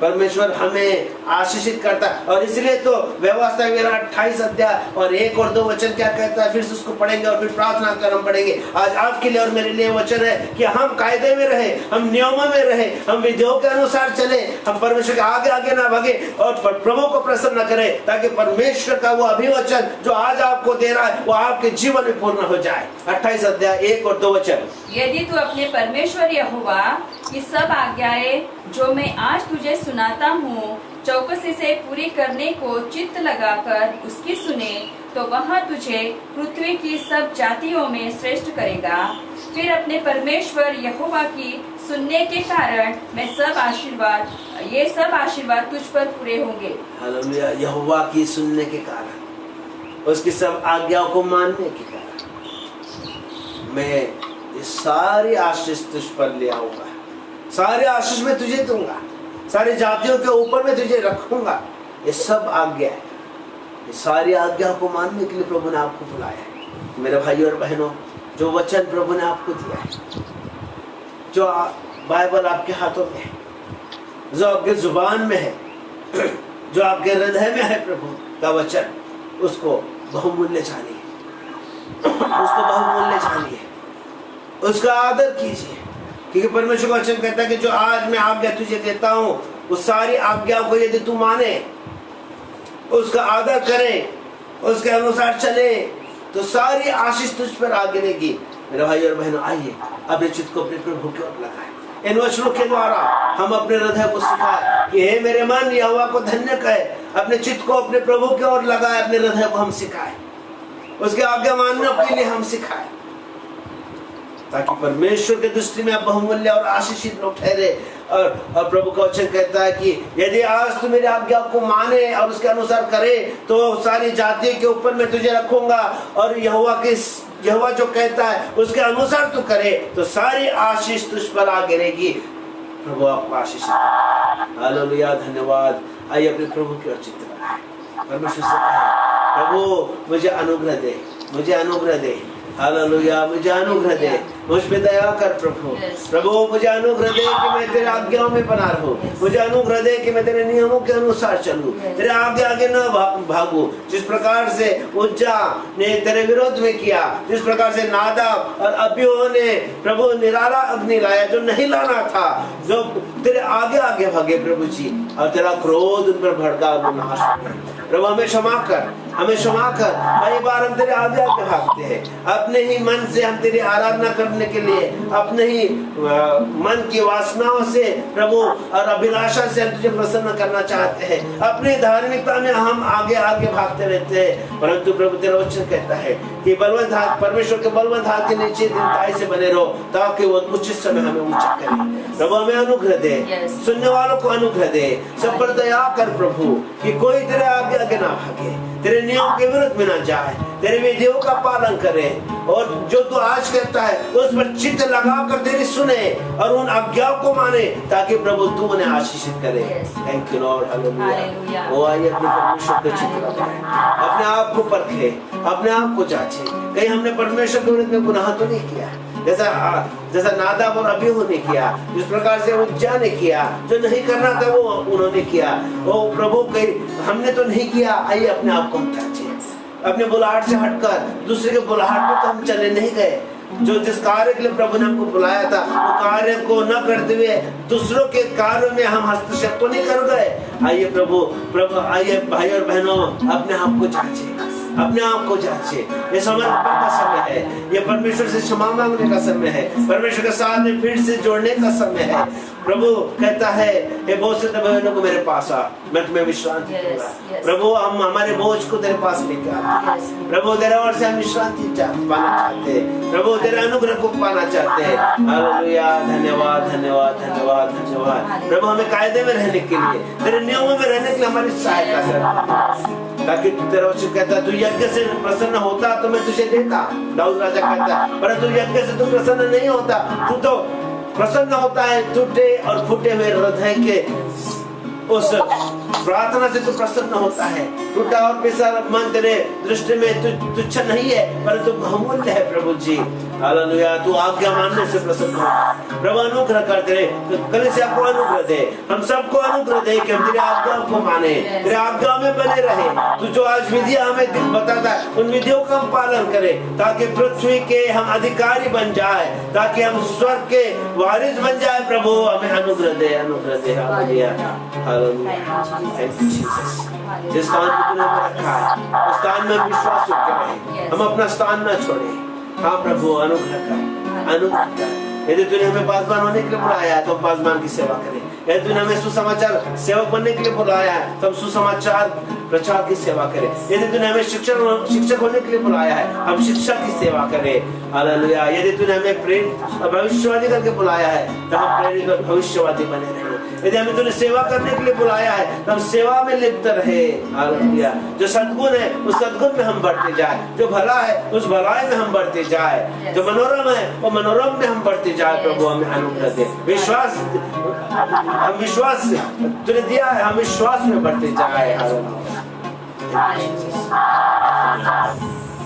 परमेश्वर हमें आशीषित करता। और इसलिए तो व्यवस्था मेरा 28 अध्याय और 1 और 2 वचन क्या कहता है, फिर से उसको पढ़ेंगे और फिर प्रार्थना कर हम पढ़ेंगे। आज आपके लिए और मेरे लिए वचन है कि हम कायदे में रहे, हम नियमों में रहे, हम विधियों के अनुसार चले, हम परमेश्वर के आगे आगे ना भागे और प्रभु को प्रसन्न करें, ताकि परमेश्वर का वो अभिवचन जो आज आपको दे रहा है वो आपके जीवन में पूर्ण हो जाए। 28 अध्याय 1 और 2 वचन। यदि तू अपने परमेश्वर यहोवा की सब आज्ञाएं जो मैं आज तुझे सुनाता हूँ चौकसी से पूरी करने को चित्त लगाकर उसकी सुने, तो वह तुझे पृथ्वी की सब जातियों में श्रेष्ठ करेगा। फिर अपने परमेश्वर यहोवा की सुनने के कारण ये सब आशीर्वाद तुझ पर पूरे होंगे। हालेलुया। यहोवा की सुनने के कारण, उसकी सब आज्ञाओं को मानने के कारण मैं ये सारी आशीष तुझ पर ले आऊंगा, सारे आशीष में तुझे दूंगा, सारी जातियों के ऊपर में तुझे रखूंगा। ये सब आज्ञा है, ये सारी आज्ञा को मानने के लिए प्रभु ने आपको बुलाया है। मेरे भाइयों और बहनों, जो वचन प्रभु ने आपको दिया है, जो बाइबल आपके हाथों में है, जो आपके जुबान में है, जो आपके हृदय में है प्रभु का वचन, उसको बहुमूल्य जानिए, उसको बहुमूल्य जानिए, उसका आदर कीजिए। क्योंकि परमेश्वर का वचन कहता है कि जो आज मैं आज्ञा तुझे देता हूं, उस सारी आज्ञा को यदि तू माने, उसका आदर करे, उसके अनुसार चले, तो सारी आशीष तुझ पर आ गिरेगी। मेरे भाई और बहनों, आइए अपने चित्त को अपने प्रभु की ओर लगाएं। इन वचनों के द्वारा हम अपने हृदय को सिखाए कि हे मेरे मन, यहोवा को धन्य कहे। अपने चित्त को अपने प्रभु की ओर लगाए, अपने हृदय को हम सिखाए, उसके आज्ञा मानने के लिए हम सिखाए, ताकि परमेश्वर के दृष्टि में आप बहुमूल्य और आशीषित लोग ठहरे। और प्रभु का वचन कहता है कि यदि आज तू मेरी आज्ञा को माने और उसके अनुसार करे, तो सारी जातियों के ऊपर मैं तुझे रखूंगा। और यहोवा जो कहता है उसके अनुसार तू करे, तो सारी आशीष तुझ पर आ गिरेगी। प्रभु आपको आशीष दे। हालेलुया, धन्यवाद। आइए अपने प्रभु की ओर चित्त लगाएं, परमेश्वर से कहें, प्रभु मुझे अनुग्रह दे, मुझे अनुग्रह दे। हालेलुया, मुझे अनुग्रह दे, मुझ पे दया कर प्रभु। प्रभु मुझे अनुग्रह दे कि मैं तेरे आज्ञाओं में बना रहूं, मुझे अनुग्रह दे कि मैं तेरे नियमों के अनुसार चलूं, तेरे आगे आगे न भागूं। जिस प्रकार से उज्जा ने तेरे विरोध में किया, जिस प्रकार से नादाब और अबीहू ने प्रभु निराला अग्नि लाया, जो नहीं लाना था, जो तेरे आगे आगे भागे प्रभु जी, और तेरा क्रोध उन पर भड़का, वो नाश हो गया। प्रभु हमें क्षमा कर, हमें क्षमा कर। कई बार हम तेरे आगे आगे भागते हैं, अपने ही मन से हम तेरी आराधना करने के लिए, अपने ही मन की वासनाओं से प्रभु और अभिलाषा से हम तुझे प्रसन्न करना चाहते हैं। अपनी धार्मिकता में हम आगे आगे भागते रहते हैं, परंतु प्रभु तेरा वचन कहता है कि बलवंत हाथ, परमेश्वर के बलवंत हाथ के नीचे दृढ़ताई से बने रहो, ताकि वो उचित समय हमें ऊंचा करे। प्रभु हमें अनुग्रह दे, सुनने वालों को अनुग्रह दे, सब पर दया कर प्रभु, कि कोई तेरे आगे आगे ना भागे, तेरे नियम के विरुद्ध में ना जाए, तेरे विधियों का पालन करे, और जो तू आज कहता है उस पर चित्त लगा कर तेरी सुने और उन आज्ञाओं को माने, ताकि प्रभु तू उन्हें आशीषित करे। Thank you Lord, hallelujah. वो आइए अपने परमेश्वर के चित्त लगाए, अपने आप को परखे, अपने आप को जांचे, कहीं हमने परमेश्वर के विरुद्ध में गुनाह तो नहीं किया, जैसा नादाब और अबीहू ने किया, जिस प्रकार से उज्जा ने किया, जो नहीं करना था वो उन्होंने किया। वो प्रभु कहीं हमने तो नहीं किया। आइए अपने आप को हम जांचे, अपने बुलाहट से हटकर दूसरे के बुलाहट में तो हम चले नहीं गए। जो जिस कार्य के लिए प्रभु ने हमको बुलाया था, वो कार्य को न करते हुए दूसरों के कार्य में हम हस्तक्षेप तो नहीं कर गए। आइए प्रभु आइए भाई और बहनों, अपने आप को जांचे, अपने आप को जांचे। ये समर्पण का समय है, ये परमेश्वर से क्षमा मांगने का समय है, परमेश्वर के साथ में फिर से जोड़ने का समय है। प्रभु कहता है, हे बोझ से बहनों को मेरे पास आ, मैं तुम्हें विश्रांति दूंगा। प्रभु हम हमारे बोझ को तेरे पास लेके आते हैं। प्रभु तेरे ओर से हम विश्रांति पाना चाहते हैं, प्रभु तेरे अनुग्रह को पाना चाहते हैं। हालेलुया, धन्यवाद धन्यवाद धन्यवाद धन्यवाद। प्रभु हमें कायदे में रहने के लिए, तेरे नियमों में रहने के लिए हमारी सहायता कर, ताकि तेरा वचन कहता है तू यज्ञ से प्रसन्न होता तो मैं तुझे देता। दाऊद राजा कहता है, परंतु यज्ञ से तू प्रसन्न नहीं होता, तू तो प्रसन्न होता है टूटे और फूटे हुए हृदय के उस प्रार्थना से तू प्रसन्न होता है। टूटा और पिसा मन तेरे दृष्टि में तुच्छ नहीं है, परंतु बहुमूल्य है प्रभु जी। हालेलुया, तू आज्ञा मानने से प्रसन्न हो। प्रभु अनुग्रह कर तेरे कलीसिया को अनुग्रह दे, हम सबको अनुग्रह दे कि हम तेरे आज्ञाओं को माने, तेरे आज्ञाओं में बने रहे। तू जो आज विधियां हमें बताता है, उन विधियों का हम पालन करें, ताकि पृथ्वी के हम अधिकारी बन जाए, ताकि हम स्वर्ग के वारिस बन जाए। प्रभु हमें अनुग्रह दे, अनुग्रह दे। Hallelujah, hallelujah. Thank you Jesus. जिस स्थान पर तूने हमें रखा है, उस स्थान में विश्वास रखें, हम अपना स्थान न छोड़ें। हाँ प्रभु, अनुग्रह कर, अनुग्रह कर। यदि तूने हमें पासवान होने के लिए बुलाया है तो हम पासवान की सेवा करें। यदि तूने हमें सुसमाचार सेवक बनने के लिए बुलाया है तो हम सुसमाचार प्रचार की सेवा करें। यदि तूने हमें शिक्षक होने के लिए बुलाया है, हम शिक्षा की सेवा करें। हालेलुया। यदि तूने हमें प्रेरित भविष्यवादी करके बुलाया है तो हम प्रेरित और भविष्यवादी बने रहें। यदि हमें तूने सेवा करने के लिए बुलाया है तो हम सेवा में लिप्त रहे। हालेलुया। जो सद्गुण है उस सद्गुण में हम बढ़ते जाए, जो भला है उस भलाई में हम बढ़ते जाए, जो मनोरम है वो मनोरम में हम बढ़ते जाए। प्रभु हमें अनुग्रह दे, विश्वास, हम विश्वास तूने दिया है, हम विश्वास में बढ़ते जाए।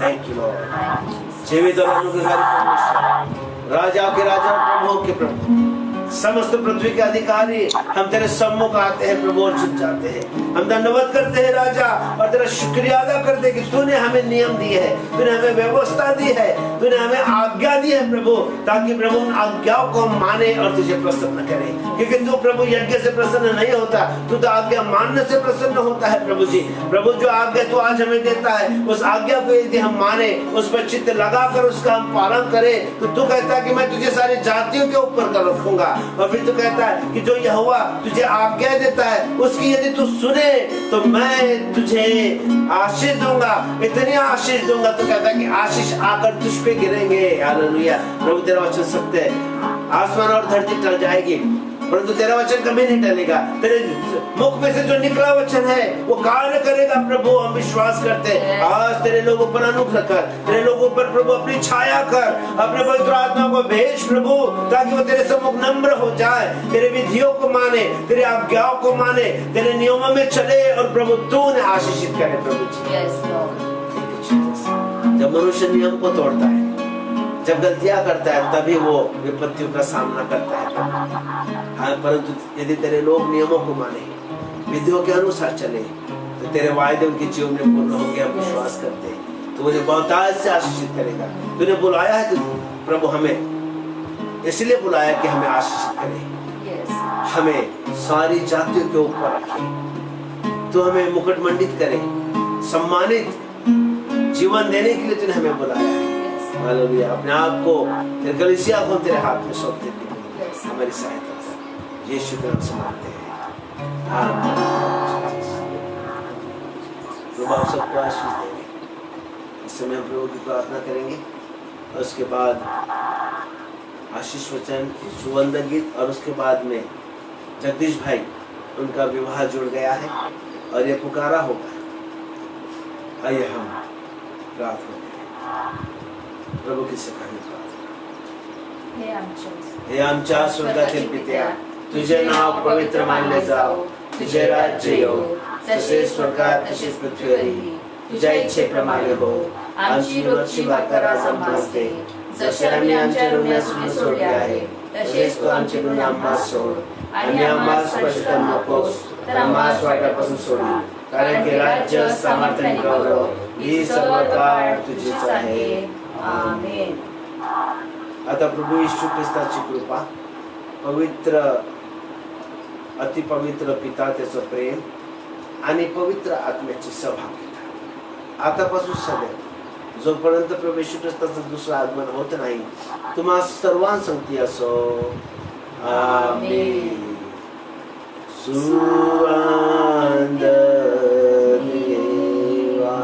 Thank you Lord. जीवित और अनुग्रहकारी परमेश्वर, राजा के राजा, प्रभु के प्रभु, समस्त पृथ्वी के अधिकारी हम तेरे सम्मुख आते हैं प्रभु और झुक जाते हैं। हम धन्यवाद करते हैं राजा और तेरा शुक्रिया अदा करते हैं कि तूने हमें नियम दिए है, तूने हमें व्यवस्था दी है, तूने हमें आज्ञा दी है प्रभु, ताकि प्रभु उन आज्ञाओं को हम माने और तुझे प्रसन्न करें। क्योंकि तू प्रभु यज्ञ से प्रसन्न नहीं होता, तू तो आज्ञा मानने से प्रसन्न होता है प्रभु जी। प्रभु जो आज्ञा तू आज हमें देता है, उस आज्ञा को यदि हम माने, उस पर चित्त लगाकर उसका हम पालन करें, तो तू कहता है कि मैं तुझे सारी जातियों के ऊपर कर रखूंगा। और फिर तू कहता है कि जो यहोवा तुझे आज्ञा देता है उसकी यदि तू सुने तो मैं तुझे आशीष दूंगा, इतनी आशीष दूंगा। तो कहता है कि आशीष आकर तुझ पे गिरेंगे। हालेलुया। प्रभु तेरा वचन सत्य है। आसमान और धरती टल जाएगी परंतु तेरा वचन कभी नहीं टलेगा। तेरे मुख में से जो निकला वचन है वो कार्य करेगा प्रभु, हम विश्वास करते हैं। आज तेरे लोगों पर अनुग्रह कर, तेरे लोगों पर प्रभु अपनी छाया कर, अपने पवित्र आत्मा को भेज प्रभु, ताकि वो तेरे सम्मुख नम्र हो जाए, तेरे विधियों को माने, तेरे आज्ञाओं को माने, तेरे नियमों में चले और प्रभु तू उन्हें आशीषित करे प्रभु जी। जब मनुष्य नियम को तोड़ता है, जब गलतियां करता है, तभी वो विपत्तियों का सामना करता है। हाँ, परंतु यदि तेरे लोग नियमों को माने, विधियों के अनुसार चले, तो तेरे वायदे उनके जीवन में पूर्ण होंगे। हम विश्वास करते हैं तो उन्हें बहुतायत से आशीषित करेगा। तूने बुलाया है कि प्रभु हमें इसलिए बुलाया कि हमें आशीषित करे, हमें सारी जातियों के ऊपर रखे, तो हमें मुकुटमंडित करे, सम्मानित जीवन देने के लिए तूने हमें बुलाया है। हालेलुया। अपने आप को तेरे कलीसिया को तेरे हाथ में सौंप देते हैं, हमारी सहायता कर। यीशु के नाम से मांगते हैं, आमीन। प्रभु आप सबको आशीष देंगे। इस समय हम प्रभु की प्रार्थना करेंगे और उसके बाद आशीष वचन, सुवंदन गीत, और उसके बाद में जगदीश भाई उनका विवाह जुड़ गया है और ये पुकारा होगा। आइए हम प्रार्थना करें। प्रभु की सिखाई प्रार्थना। हे आमच्या स्वर्गातील पित्या, तुझे नाव पवित्र मानले जाओ, तुझे राज्य येऊ, जसे स्वर्गात तसेच पृथ्वीवरही तुझ्या इच्छेप्रमाणे हो। आमची रोजची भाकर आज आम्हास दे, जसे आम्ही आमच्या ऋणी सोडले आहे, तसेच तू आमचे गुन्हे आम्हास सोड, आणि आम्हास स्पर्श करू नकोस, तर आम्हास वाईटापासून सोडू, कारण की राज्य, सामर्थ्य आणि गौरव ही सर्व काळ तुझीच आहे। आमेन। आता प्रभू येशू ख्रिस्ताची कृपा, पवित्र अतिपवित्र पिता त्याचं प्रेम आणि पवित्र आत्म्याची सहभागिता आतापासून सदैव, जोपर्यंत प्रभू येशू ख्रिस्ताचं दुसरं आगमन होत नाही, तुम्हा सर्वांसंगती असो। आमेन। सुवंदन देवा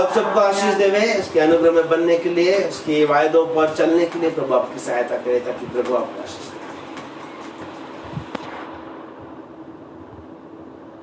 सबको आशीष देवे, उसके अनुग्रह में बनने के लिए, उसके वायदों पर चलने के लिए प्रभु आपकी सहायता करे, ताकि प्रभु आपको आशीष दे।